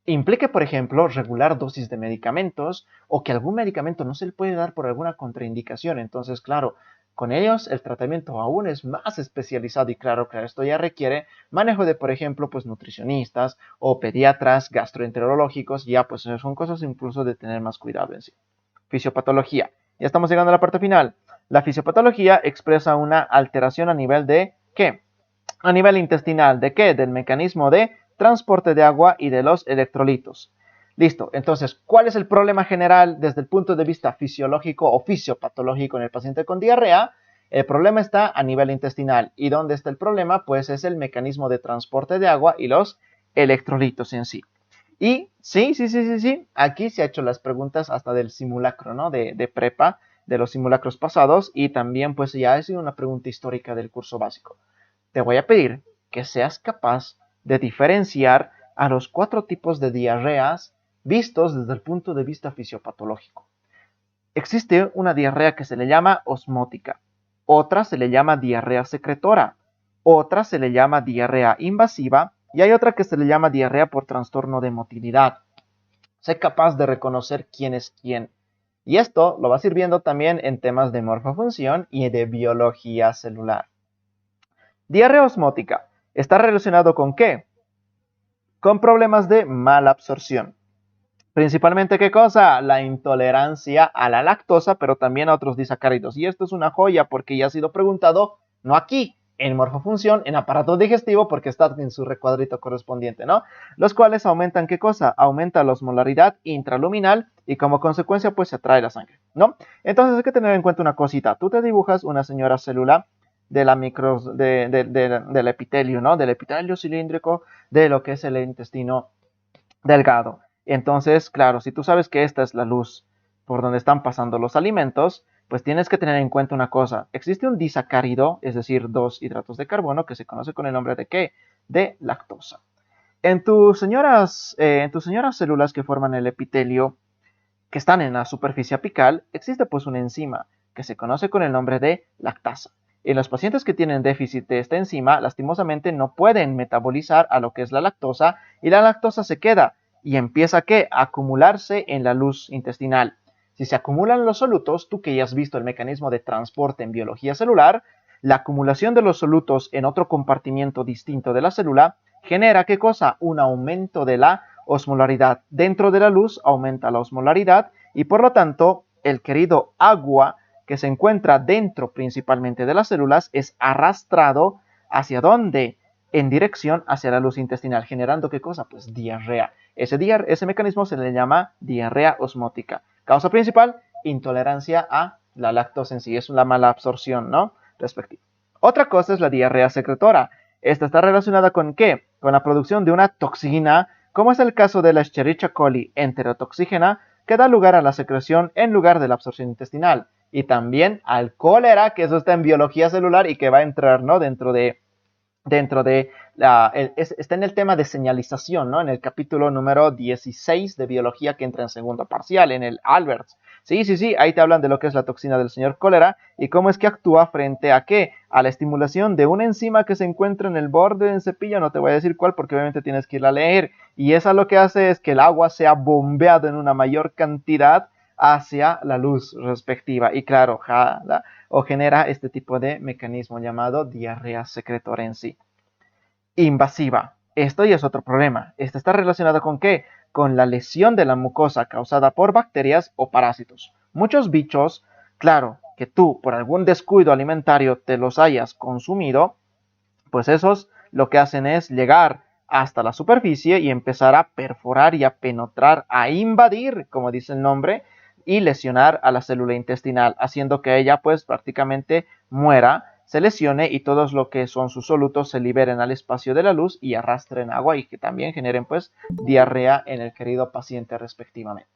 implique, por ejemplo, regular dosis de medicamentos o que algún medicamento no se le puede dar por alguna contraindicación. Entonces, claro, con ellos el tratamiento aún es más especializado y claro, esto ya requiere manejo de, por ejemplo, pues nutricionistas o pediatras gastroenterológicos, ya pues son cosas incluso de tener más cuidado en sí. Fisiopatología. Ya estamos llegando a la parte final. La fisiopatología expresa una alteración a nivel de ¿qué? A nivel intestinal, ¿de qué? Del mecanismo de transporte de agua y de los electrolitos. Listo, entonces, ¿cuál es el problema general desde el punto de vista fisiológico o fisiopatológico en el paciente con diarrea? El problema está a nivel intestinal. ¿Y dónde está el problema? Pues es el mecanismo de transporte de agua y los electrolitos en sí. Y sí, aquí se ha hecho las preguntas hasta del simulacro, ¿no? De prepa, de los simulacros pasados y también pues ya ha sido una pregunta histórica del curso básico. Te voy a pedir que seas capaz de diferenciar a los 4 tipos de diarreas vistos desde el punto de vista fisiopatológico. Existe una diarrea que se le llama osmótica, otra se le llama diarrea secretora, otra se le llama diarrea invasiva y hay otra que se le llama diarrea por trastorno de motilidad. Sé capaz de reconocer quién es quién. Y esto lo vas a ir viendo también en temas de morfofunción y de biología celular. Diarrea osmótica. ¿Está relacionado con qué? Con problemas de mala absorción. Principalmente, ¿qué cosa? La intolerancia a la lactosa, pero también a otros disacáridos. Y esto es una joya porque ya ha sido preguntado, no aquí, en morfofunción, en aparato digestivo, porque está en su recuadrito correspondiente, ¿no? Los cuales aumentan, ¿qué cosa? Aumenta la osmolaridad intraluminal y como consecuencia, pues se atrae la sangre, ¿no? Entonces hay que tener en cuenta una cosita. Tú te dibujas una señora célula de la del epitelio, ¿no? Del epitelio cilíndrico de lo que es el intestino delgado. Entonces, claro, si tú sabes que esta es la luz por donde están pasando los alimentos, pues tienes que tener en cuenta una cosa. Existe un disacárido, es decir, 2 hidratos de carbono, que se conoce con el nombre de ¿qué? De lactosa. En tus señoras células que forman el epitelio, que están en la superficie apical, existe pues una enzima que se conoce con el nombre de lactasa. En los pacientes que tienen déficit de esta enzima, lastimosamente no pueden metabolizar a lo que es la lactosa y la lactosa se queda y empieza ¿qué? A acumularse en la luz intestinal. Si se acumulan los solutos, tú que ya has visto el mecanismo de transporte en biología celular, la acumulación de los solutos en otro compartimiento distinto de la célula genera ¿qué cosa? Un aumento de la osmolaridad. Dentro de la luz aumenta la osmolaridad y por lo tanto el querido agua que se encuentra dentro principalmente de las células es arrastrado hacia dónde? En dirección hacia la luz intestinal, generando ¿qué cosa? Pues diarrea. Ese mecanismo se le llama diarrea osmótica. Causa principal, intolerancia a la lactosa en sí, es una mala absorción, ¿no? Respectiva. Otra cosa es la diarrea secretora. Esta está relacionada con ¿qué? Con la producción de una toxina, como es el caso de la Escherichia coli enterotoxígena, que da lugar a la secreción en lugar de la absorción intestinal. Y también al cólera, que eso está en biología celular y que va a entrar, ¿no? Dentro de está en el tema de señalización, ¿no? En el capítulo número 16 de biología que entra en segundo parcial, en el Alberts. Sí, ahí te hablan de lo que es la toxina del señor cólera y cómo es que actúa frente a qué, a la estimulación de una enzima que se encuentra en el borde del cepillo, no te voy a decir cuál porque obviamente tienes que ir a leer, y esa lo que hace es que el agua sea bombeado en una mayor cantidad hacia la luz respectiva y claro, o genera este tipo de mecanismo llamado diarrea secretora en sí. Invasiva. Esto ya es otro problema. Esta está relacionada con ¿qué? Con la lesión de la mucosa causada por bacterias o parásitos. Muchos bichos, claro, que tú por algún descuido alimentario te los hayas consumido, pues esos lo que hacen es llegar hasta la superficie y empezar a perforar y a penetrar, a invadir, como dice el nombre, y lesionar a la célula intestinal, haciendo que ella pues prácticamente muera, se lesione y todos lo que son sus solutos se liberen al espacio de la luz y arrastren agua y que también generen pues diarrea en el querido paciente respectivamente.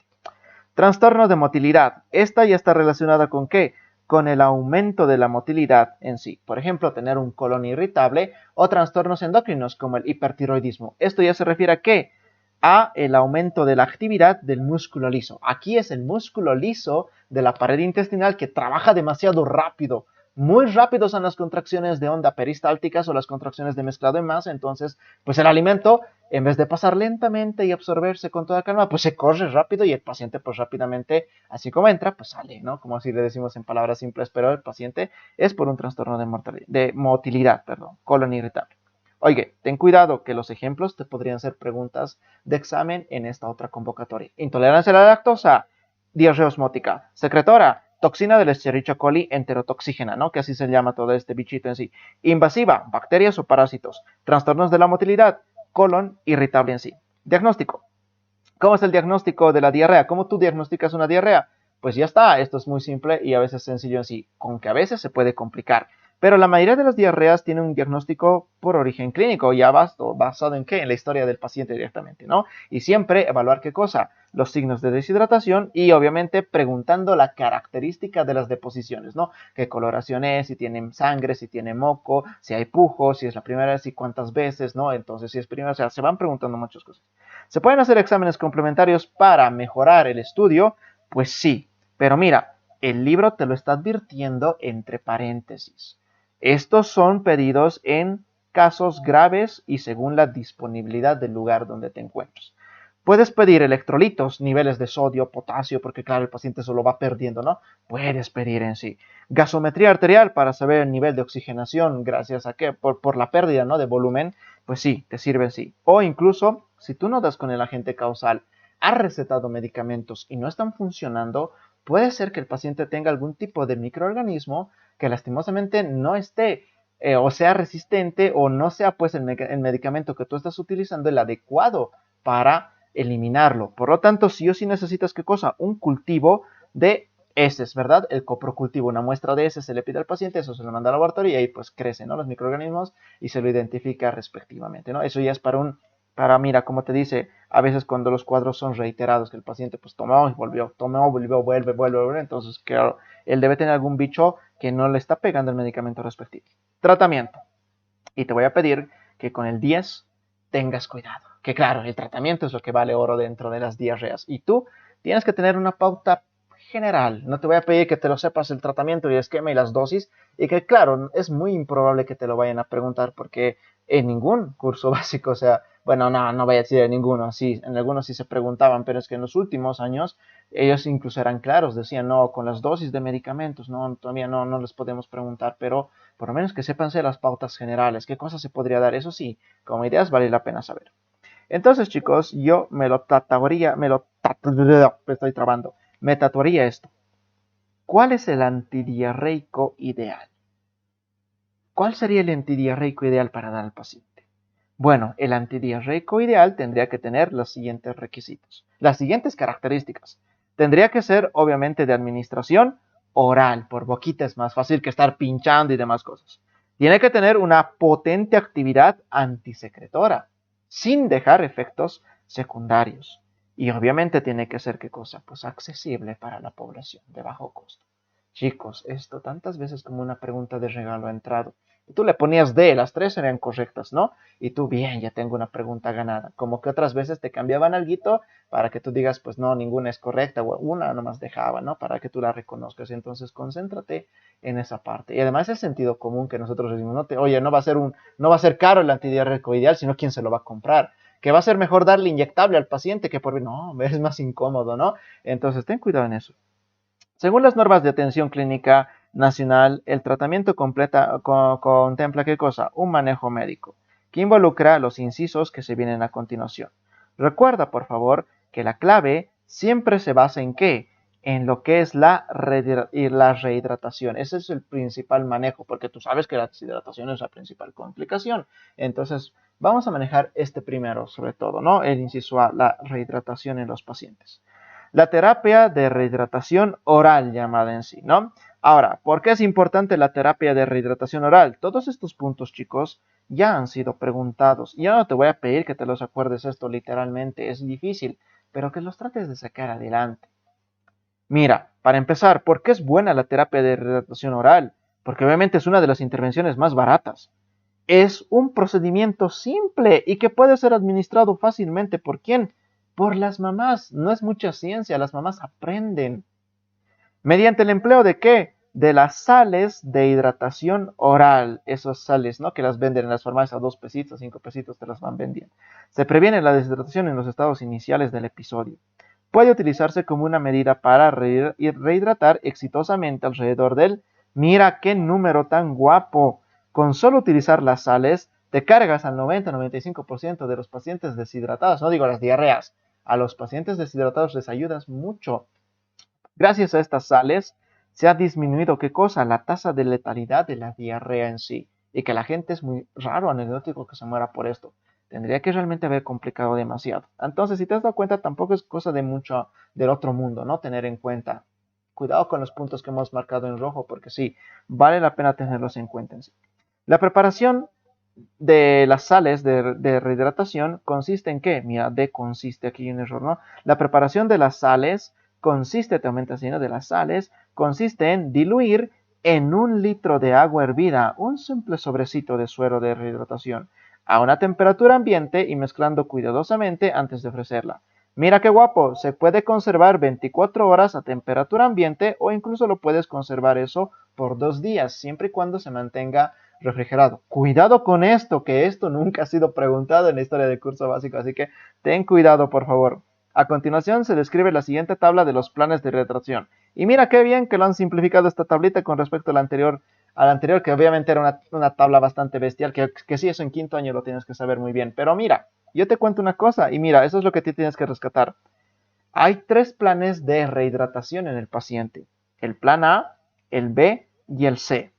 Trastorno de motilidad. Esta ya está relacionada con ¿qué? Con el aumento de la motilidad en sí. Por ejemplo, tener un colon irritable o trastornos endocrinos como el hipertiroidismo. Esto ya se refiere a ¿qué? A el aumento de la actividad del músculo liso. Aquí es el músculo liso de la pared intestinal que trabaja demasiado rápido. Muy rápido son las contracciones de onda peristálticas o las contracciones de mezclado en masa. Entonces, pues el alimento, en vez de pasar lentamente y absorberse con toda calma, pues se corre rápido y el paciente pues rápidamente, así como entra, pues sale, ¿no? Como así le decimos en palabras simples, pero el paciente es por un trastorno de motilidad, colon irritable. Oye, ten cuidado que los ejemplos te podrían ser preguntas de examen en esta otra convocatoria. Intolerancia a la lactosa, diarrea osmótica, secretora, toxina del Escherichia coli enterotoxígena, ¿no? Que así se llama todo este bichito en sí. Invasiva, bacterias o parásitos, trastornos de la motilidad, colon irritable en sí. Diagnóstico. ¿Cómo es el diagnóstico de la diarrea? ¿Cómo tú diagnosticas una diarrea? Pues ya está, esto es muy simple y a veces sencillo en sí, aunque a veces se puede complicar. Pero la mayoría de las diarreas tienen un diagnóstico por origen clínico, ya basado en qué, en la historia del paciente directamente, ¿no? Y siempre evaluar qué cosa, los signos de deshidratación y obviamente preguntando la característica de las deposiciones, ¿no? ¿Qué coloración es? Si tienen sangre, si tiene moco, si hay pujo, si es la primera vez y cuántas veces, ¿no? Entonces, si es primera, o sea, se van preguntando muchas cosas. ¿Se pueden hacer exámenes complementarios para mejorar el estudio? Pues sí, pero mira, el libro te lo está advirtiendo entre paréntesis. Estos son pedidos en casos graves y según la disponibilidad del lugar donde te encuentres. Puedes pedir electrolitos, niveles de sodio, potasio, porque claro, el paciente se lo va perdiendo, ¿no? Puedes pedir en sí. Gasometría arterial para saber el nivel de oxigenación, gracias a qué, por la pérdida, ¿no? De volumen, pues sí, te sirve en sí. O incluso, si tú no das con el agente causal, has recetado medicamentos y no están funcionando, puede ser que el paciente tenga algún tipo de microorganismo que lastimosamente no esté o sea resistente o no sea pues el medicamento que tú estás utilizando el adecuado para eliminarlo. Por lo tanto, sí o sí necesitas ¿qué cosa? Un cultivo de heces, ¿verdad? El coprocultivo, una muestra de heces se le pide al paciente, eso se le manda al laboratorio y ahí pues crecen, ¿no? Los microorganismos y se lo identifica respectivamente, ¿no? Eso ya es mira, como te dice, a veces cuando los cuadros son reiterados, que el paciente pues tomó y volvió, vuelve, entonces claro, él debe tener algún bicho que no le está pegando el medicamento respectivo. Tratamiento. Y te voy a pedir que con el 10 tengas cuidado. Que claro, el tratamiento es lo que vale oro dentro de las diarreas. Y tú tienes que tener una pauta general. No te voy a pedir que te lo sepas el tratamiento y el esquema y las dosis. Y que claro, es muy improbable que te lo vayan a preguntar porque en ningún curso básico, o sea, bueno, no voy a decir en ninguno, sí, en algunos sí se preguntaban, pero es que en los últimos años ellos incluso eran claros, decían, no, con las dosis de medicamentos, no, todavía no les podemos preguntar, pero por lo menos que sépanse las pautas generales, qué cosas se podría dar, eso sí, como ideas vale la pena saber. Entonces, chicos, yo estoy trabando, me tatuaría esto. ¿Cuál es el antidiarreico ideal? ¿Cuál sería el antidiarreico ideal para dar al paciente? Bueno, el antidiarreico ideal tendría que tener los siguientes requisitos, las siguientes características. Tendría que ser, obviamente, de administración oral, por boquita es más fácil que estar pinchando y demás cosas. Tiene que tener una potente actividad antisecretora, sin dejar efectos secundarios. Y obviamente tiene que ser, ¿qué cosa? Pues accesible para la población, de bajo costo. Chicos, esto tantas veces como una pregunta de regalo ha entrado. Y tú le ponías D, las tres eran correctas, ¿no? Y tú, bien, ya tengo una pregunta ganada. Como que otras veces te cambiaban alguito para que tú digas, pues no, ninguna es correcta, o una nomás dejaba, ¿no? Para que tú la reconozcas. Entonces, concéntrate en esa parte. Y además es sentido común que nosotros decimos, oye, no va a ser caro el antidiarreico ideal, sino quién se lo va a comprar. Que va a ser mejor darle inyectable al paciente que no, es más incómodo, ¿no? Entonces, ten cuidado en eso. Según las normas de atención clínica nacional, el tratamiento contempla ¿qué cosa? Un manejo médico, que involucra los incisos que se vienen a continuación. Recuerda, por favor, que la clave siempre se basa en ¿qué? en lo que es la rehidratación. Ese es el principal manejo, porque tú sabes que la deshidratación es la principal complicación. Entonces, vamos a manejar este primero, sobre todo, ¿no? El inciso A, la rehidratación en los pacientes. La terapia de rehidratación oral llamada en sí, ¿no? Ahora, ¿por qué es importante la terapia de rehidratación oral? Todos estos puntos, chicos, ya han sido preguntados. Yo no te voy a pedir que te los acuerdes esto literalmente, es difícil, pero que los trates de sacar adelante. Mira, para empezar, ¿por qué es buena la terapia de rehidratación oral? Porque obviamente es una de las intervenciones más baratas. Es un procedimiento simple y que puede ser administrado fácilmente. ¿Por quién? Por las mamás. No es mucha ciencia, las mamás aprenden. ¿Mediante el empleo de qué? De las sales de hidratación oral. Esas sales, ¿no? Que las venden en las farmacias a 2 pesitos, 5 pesitos, te las van vendiendo. Se previene la deshidratación en los estados iniciales del episodio. Puede utilizarse como una medida para rehidratar exitosamente alrededor del, mira qué número tan guapo. Con solo utilizar las sales, te cargas al 90-95% de los pacientes deshidratados. No digo las diarreas. A los pacientes deshidratados les ayudas mucho. Gracias a estas sales se ha disminuido, ¿qué cosa? La tasa de letalidad de la diarrea en sí. Y que la gente es muy raro, anecdótico que se muera por esto. Tendría que realmente haber complicado demasiado. Entonces, si te has dado cuenta, tampoco es cosa de mucho del otro mundo, ¿no? Tener en cuenta. Cuidado con los puntos que hemos marcado en rojo, porque sí, vale la pena tenerlos en cuenta en sí. La preparación de las sales de rehidratación consiste en qué? Mira, D consiste, aquí hay un error, ¿no? La preparación de las sales consiste, te aumenta el signo de las sales, consiste en diluir en 1 litro de agua hervida un simple sobrecito de suero de rehidratación a una temperatura ambiente y mezclando cuidadosamente antes de ofrecerla. Mira qué guapo, se puede conservar 24 horas a temperatura ambiente o incluso lo puedes conservar eso por 2 días, siempre y cuando se mantenga refrigerado. Cuidado con esto, que esto nunca ha sido preguntado en la historia del curso básico, así que ten cuidado, por favor. A continuación se describe la siguiente tabla de los planes de retracción. Y mira qué bien que lo han simplificado esta tablita con respecto a la anterior que obviamente era una tabla bastante bestial, que sí, eso en quinto año lo tienes que saber muy bien. Pero mira, yo te cuento una cosa, y mira, eso es lo que tú tienes que rescatar. Hay 3 planes de rehidratación en el paciente. El plan A, el B y el C.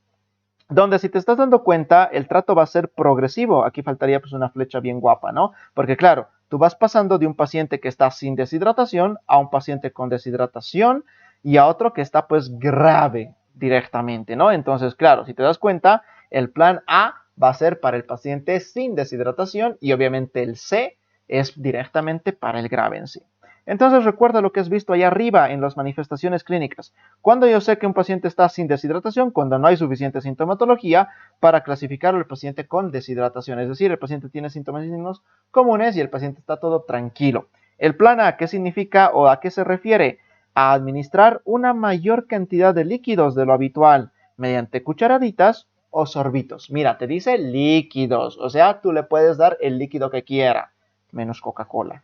Donde si te estás dando cuenta, el trato va a ser progresivo. Aquí faltaría pues una flecha bien guapa, ¿no? Porque claro, tú vas pasando de un paciente que está sin deshidratación a un paciente con deshidratación y a otro que está pues grave directamente, ¿no? Entonces, claro, si te das cuenta, el plan A va a ser para el paciente sin deshidratación y obviamente el C es directamente para el grave en sí. Entonces recuerda lo que has visto allá arriba en las manifestaciones clínicas. Cuando yo sé que un paciente está sin deshidratación, cuando no hay suficiente sintomatología para clasificar al paciente con deshidratación. Es decir, el paciente tiene síntomas y signos comunes y el paciente está todo tranquilo. El plan A, ¿qué significa o a qué se refiere? A administrar una mayor cantidad de líquidos de lo habitual mediante cucharaditas o sorbitos. Mira, te dice líquidos, o sea, tú le puedes dar el líquido que quiera, menos Coca-Cola.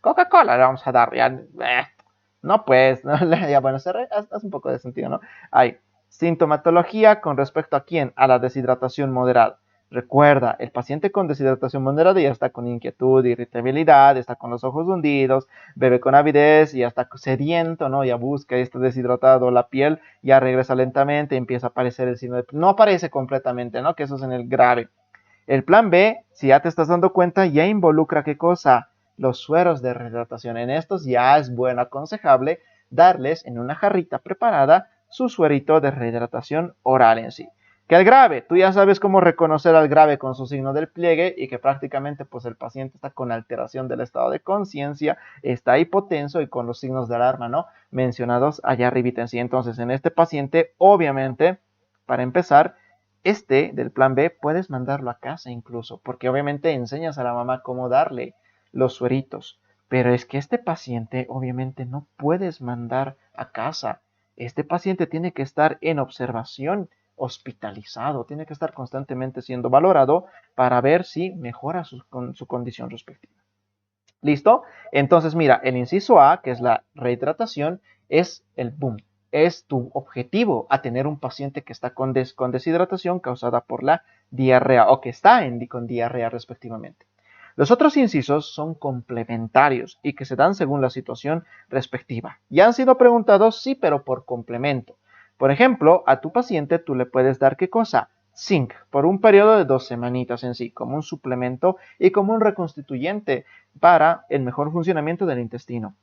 Coca-Cola le vamos a dar, ya, no pues, ¿no? Ya bueno, hace un poco de sentido, ¿no? Hay sintomatología con respecto a quién, a la deshidratación moderada. Recuerda, el paciente con deshidratación moderada ya está con inquietud, irritabilidad, está con los ojos hundidos, bebe con avidez, ya está sediento, ¿no? Ya busca, ya está deshidratado, la piel ya regresa lentamente, empieza a aparecer el signo de... No aparece completamente, ¿no? Que eso es en el grave. El plan B, si ya te estás dando cuenta, ya involucra ¿qué cosa? Los sueros de rehidratación. En estos ya es bueno, aconsejable darles en una jarrita preparada su suerito de rehidratación oral en sí. Que el grave, tú ya sabes cómo reconocer al grave con su signo del pliegue y que prácticamente pues el paciente está con alteración del estado de conciencia, está hipotenso y con los signos de alarma, ¿no? Mencionados allá arribita en sí. Entonces en este paciente, obviamente, para empezar, del plan B puedes mandarlo a casa incluso, porque obviamente enseñas a la mamá cómo darle los sueritos. Pero es que este paciente obviamente no puedes mandar a casa. Este paciente tiene que estar en observación, hospitalizado, tiene que estar constantemente siendo valorado para ver si mejora su condición respectiva. ¿Listo? Entonces, mira, el inciso A, que es la rehidratación, es el boom. Es tu objetivo a tener un paciente que está con deshidratación causada por la diarrea o que está con diarrea respectivamente. Los otros incisos son complementarios y que se dan según la situación respectiva. Ya han sido preguntados, sí, pero por complemento. Por ejemplo, a tu paciente tú le puedes dar ¿qué cosa? Zinc, por un periodo de 2 semanitas en sí, como un suplemento y como un reconstituyente para el mejor funcionamiento del intestino.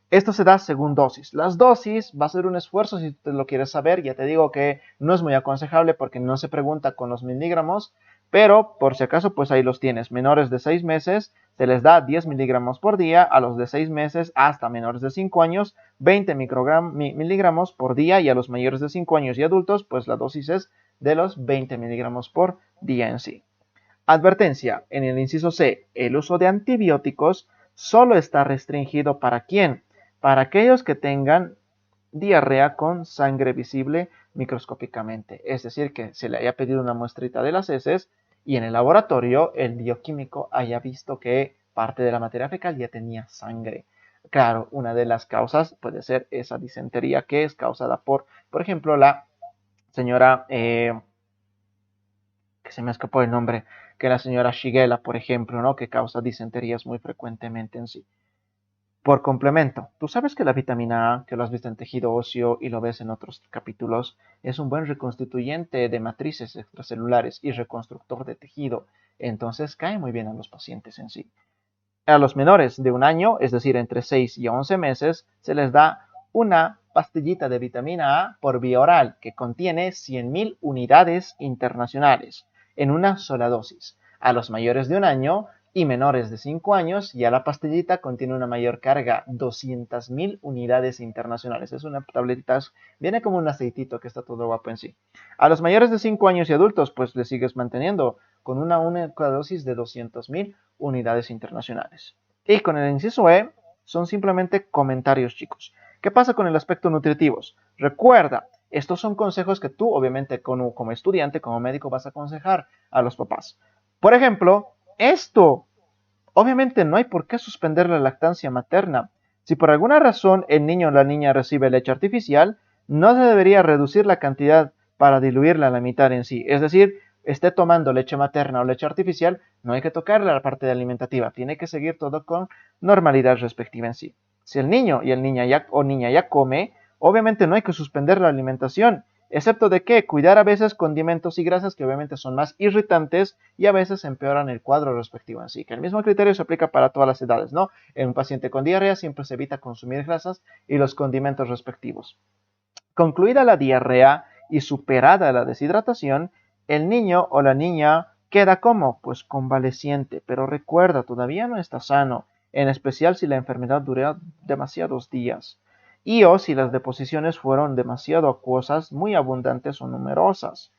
Esto se da según dosis. Las dosis va a ser un esfuerzo si te lo quieres saber. Ya te digo que no es muy aconsejable porque no se pregunta con los miligramos, pero por si acaso pues ahí los tienes. Menores de 6 meses se les da 10 miligramos por día, a los de 6 meses hasta menores de 5 años 20 miligramos por día y a los mayores de 5 años y adultos pues la dosis es de los 20 miligramos por día en sí. Advertencia, en el inciso C, el uso de antibióticos solo está restringido para quién, para aquellos que tengan diarrea con sangre visible microscópicamente, es decir, que se le haya pedido una muestrita de las heces y en el laboratorio el bioquímico haya visto que parte de la materia fecal ya tenía sangre. Claro, una de las causas puede ser esa disentería que es causada por ejemplo, la señora que se me escapó el nombre, que la señora Shigella, por ejemplo, ¿no? Que causa disenterías muy frecuentemente en sí. Por complemento, tú sabes que la vitamina A, que lo has visto en tejido óseo y lo ves en otros capítulos, es un buen reconstituyente de matrices extracelulares y reconstructor de tejido, entonces cae muy bien a los pacientes en sí. A los menores de un año, es decir, entre 6 y 11 meses, se les da una pastillita de vitamina A por vía oral que contiene 100.000 unidades internacionales en una sola dosis. A los mayores de un año y menores de 5 años, ya la pastillita contiene una mayor carga, 200.000 unidades internacionales. Es una tabletita, viene como un aceitito que está todo guapo en sí. A los mayores de 5 años y adultos, pues le sigues manteniendo con una única dosis de 200.000 unidades internacionales. Y con el inciso E son simplemente comentarios, chicos. ¿Qué pasa con el aspecto nutritivo? Recuerda, estos son consejos que tú, obviamente, como estudiante, como médico, vas a aconsejar a los papás. Por ejemplo, esto, obviamente no hay por qué suspender la lactancia materna. Si por alguna razón el niño o la niña recibe leche artificial, no se debería reducir la cantidad para diluirla a la mitad en sí. Es decir, esté tomando leche materna o leche artificial, no hay que tocarle la parte alimentativa, tiene que seguir todo con normalidad respectiva en sí. Si el niño y el niña ya come, obviamente no hay que suspender la alimentación, excepto de que cuidar a veces condimentos y grasas que obviamente son más irritantes y a veces empeoran el cuadro respectivo en sí, que el mismo criterio se aplica para todas las edades, ¿no? En un paciente con diarrea siempre se evita consumir grasas y los condimentos respectivos. Concluida la diarrea y superada la deshidratación, el niño o la niña queda como, pues convaleciente, pero recuerda, todavía no está sano, en especial si la enfermedad dura demasiados días y o si las deposiciones fueron demasiado acuosas, muy abundantes o numerosas.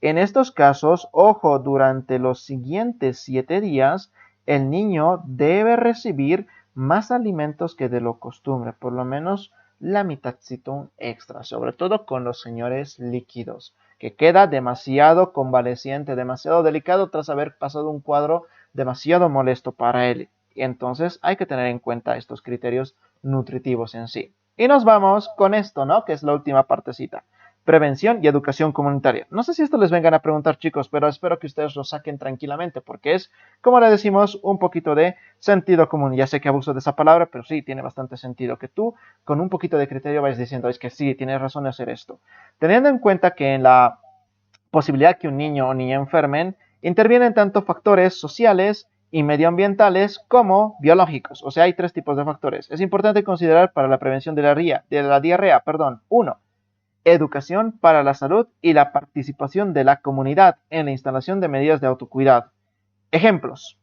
En estos casos, ojo, durante los siguientes 7 días, el niño debe recibir más alimentos que de lo costumbre, por lo menos la mitadcito extra, sobre todo con los señores líquidos, que queda demasiado convaleciente, demasiado delicado tras haber pasado un cuadro demasiado molesto para él. Entonces hay que tener en cuenta estos criterios nutritivos en sí. Y nos vamos con esto, ¿no? Que es la última partecita. Prevención y educación comunitaria. No sé si esto les vengan a preguntar, chicos, pero espero que ustedes lo saquen tranquilamente, porque es, como le decimos, un poquito de sentido común. Ya sé que abuso de esa palabra, pero sí, tiene bastante sentido que tú, con un poquito de criterio, vayas diciendo, es que sí, tienes razón de hacer esto. Teniendo en cuenta que en la posibilidad que un niño o niña enfermen, intervienen tanto factores sociales y medioambientales como biológicos. O sea, hay 3 tipos de factores. Es importante considerar para la prevención de la diarrea, 1. Educación para la salud y la participación de la comunidad en la instalación de medidas de autocuidado. Ejemplos.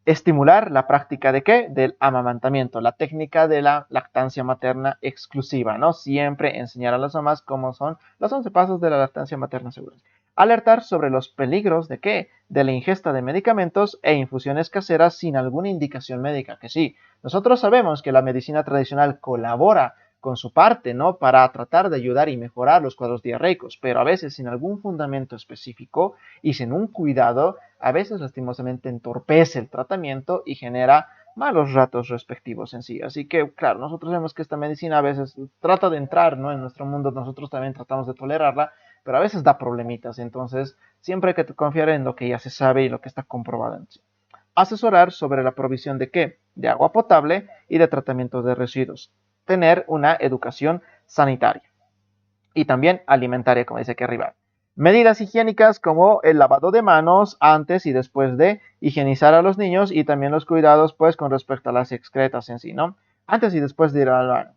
Estimular la práctica de qué? Del amamantamiento, la técnica de la lactancia materna exclusiva, ¿no? Siempre enseñar a las mamás cómo son los 11 pasos de la lactancia materna segura. Alertar sobre los peligros de qué? De la ingesta de medicamentos e infusiones caseras sin alguna indicación médica, que sí, nosotros sabemos que la medicina tradicional colabora con su parte, ¿no? Para tratar de ayudar y mejorar los cuadros diarreicos, pero a veces sin algún fundamento específico y sin un cuidado, a veces lastimosamente entorpece el tratamiento y genera malos ratos respectivos en sí. Así que, claro, nosotros vemos que esta medicina a veces trata de entrar, ¿no? En nuestro mundo, nosotros también tratamos de tolerarla, pero a veces da problemitas. Entonces, siempre hay que confiar en lo que ya se sabe y lo que está comprobado en sí. asesorar sobre la provisión de ¿qué? De agua potable y de tratamiento de residuos. Tener una educación sanitaria y también alimentaria, como dice aquí arriba. Medidas higiénicas como el lavado de manos antes y después de higienizar a los niños y también los cuidados pues con respecto a las excretas en sí, ¿no? Antes y después de ir al baño.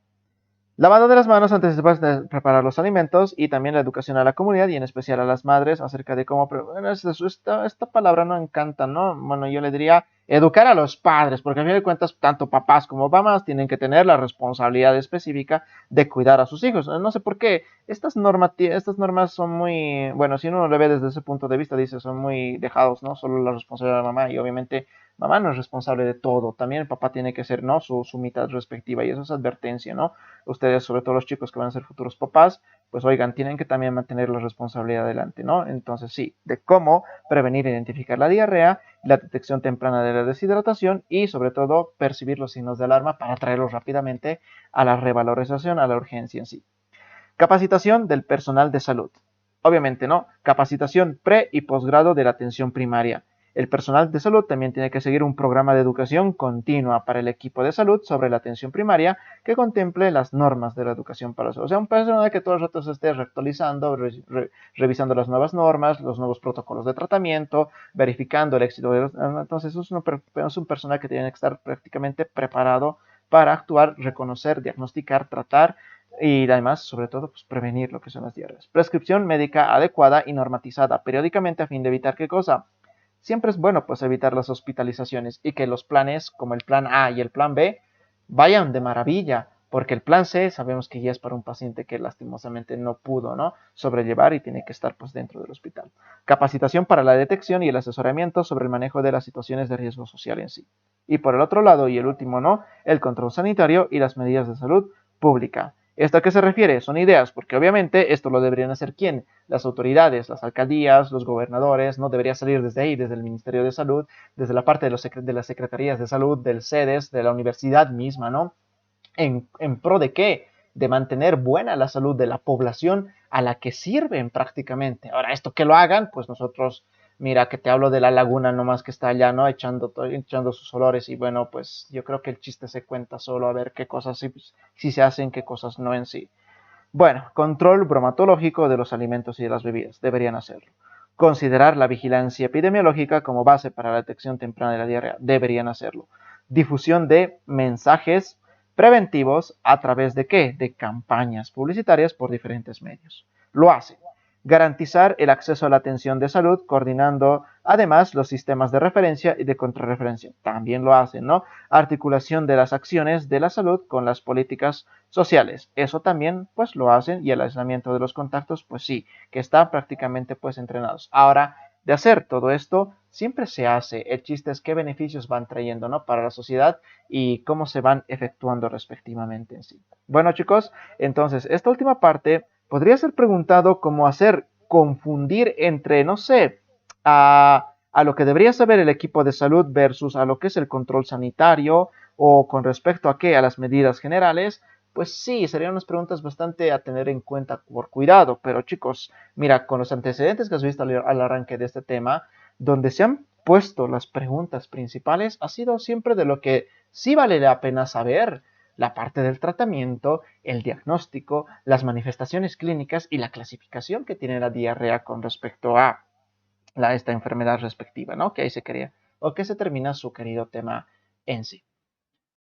Lavado de las manos antes y después de preparar los alimentos y también la educación a la comunidad y en especial a las madres acerca de cómo... Bueno, esta palabra no encanta, ¿no? Bueno, yo le diría educar a los padres, porque a fin de cuentas tanto papás como mamás tienen que tener la responsabilidad específica de cuidar a sus hijos. No sé por qué estas normas son muy... Bueno, si uno lo ve desde ese punto de vista, dice, son muy dejados, ¿no? Solo la responsabilidad de la mamá y obviamente mamá no es responsable de todo. También el papá tiene que ser, ¿no? Su mitad respectiva y eso es advertencia, ¿no? Ustedes, sobre todo los chicos que van a ser futuros papás, pues oigan, tienen que también mantener la responsabilidad adelante, ¿no? Entonces sí, de cómo prevenir e identificar la diarrea, la detección temprana de la deshidratación y sobre todo percibir los signos de alarma para traerlos rápidamente a la revalorización, a la urgencia en sí. Capacitación del personal de salud. Obviamente, ¿no? Capacitación pre y posgrado de la atención primaria. El personal de salud también tiene que seguir un programa de educación continua para el equipo de salud sobre la atención primaria que contemple las normas de la educación para la salud. O sea, un personal que todos los ratos esté reactualizando, revisando las nuevas normas, los nuevos protocolos de tratamiento, verificando el éxito de los... Entonces, es un personal que tiene que estar prácticamente preparado para actuar, reconocer, diagnosticar, tratar y además, sobre todo, pues, prevenir lo que son las diarreas. Prescripción médica adecuada y normatizada periódicamente a fin de evitar qué cosa. Siempre es bueno pues evitar las hospitalizaciones y que los planes como el plan A y el plan B vayan de maravilla, porque el plan C sabemos que ya es para un paciente que lastimosamente no pudo, ¿no? Sobrellevar y tiene que estar pues dentro del hospital. Capacitación para la detección y el asesoramiento sobre el manejo de las situaciones de riesgo social en sí. Y por el otro lado, y el último no, el control sanitario y las medidas de salud pública. ¿Esto a qué se refiere? Son ideas, porque obviamente esto lo deberían hacer ¿quién? Las autoridades, las alcaldías, los gobernadores, no debería salir desde ahí, desde el Ministerio de Salud, desde la parte de las secretarías de salud, del CEDES, de la universidad misma, ¿no? ¿En pro de qué? De mantener buena la salud de la población a la que sirven prácticamente. Ahora, esto que lo hagan, pues nosotros, mira, que te hablo de la laguna nomás que está allá, ¿no? Echando sus olores y bueno, pues yo creo que el chiste se cuenta solo a ver qué cosas sí se hacen, qué cosas no en sí. Bueno, control bromatológico de los alimentos y de las bebidas, deberían hacerlo. Considerar la vigilancia epidemiológica como base para la detección temprana de la diarrea, deberían hacerlo. Difusión de mensajes preventivos a través de qué? De campañas publicitarias por diferentes medios. Lo hace. Garantizar el acceso a la atención de salud, coordinando además los sistemas de referencia y de contrarreferencia. También lo hacen, ¿no? Articulación de las acciones de la salud con las políticas sociales. Eso también pues lo hacen y el aislamiento de los contactos pues sí, que está prácticamente pues entrenados. Ahora, de hacer todo esto, siempre se hace. El chiste es qué beneficios van trayendo, ¿no? Para la sociedad y cómo se van efectuando respectivamente en sí. Bueno, chicos, entonces esta última parte podría ser preguntado cómo hacer confundir entre, no sé, a lo que debería saber el equipo de salud versus a lo que es el control sanitario o con respecto a qué, a las medidas generales. Pues sí, serían unas preguntas bastante a tener en cuenta por cuidado, pero chicos, mira, con los antecedentes que has visto al arranque de este tema, donde se han puesto las preguntas principales, ha sido siempre de lo que sí vale la pena saber, la parte del tratamiento, el diagnóstico, las manifestaciones clínicas y la clasificación que tiene la diarrea con respecto a esta enfermedad respectiva, ¿no? Que ahí se quería, o que se termina su querido tema en sí.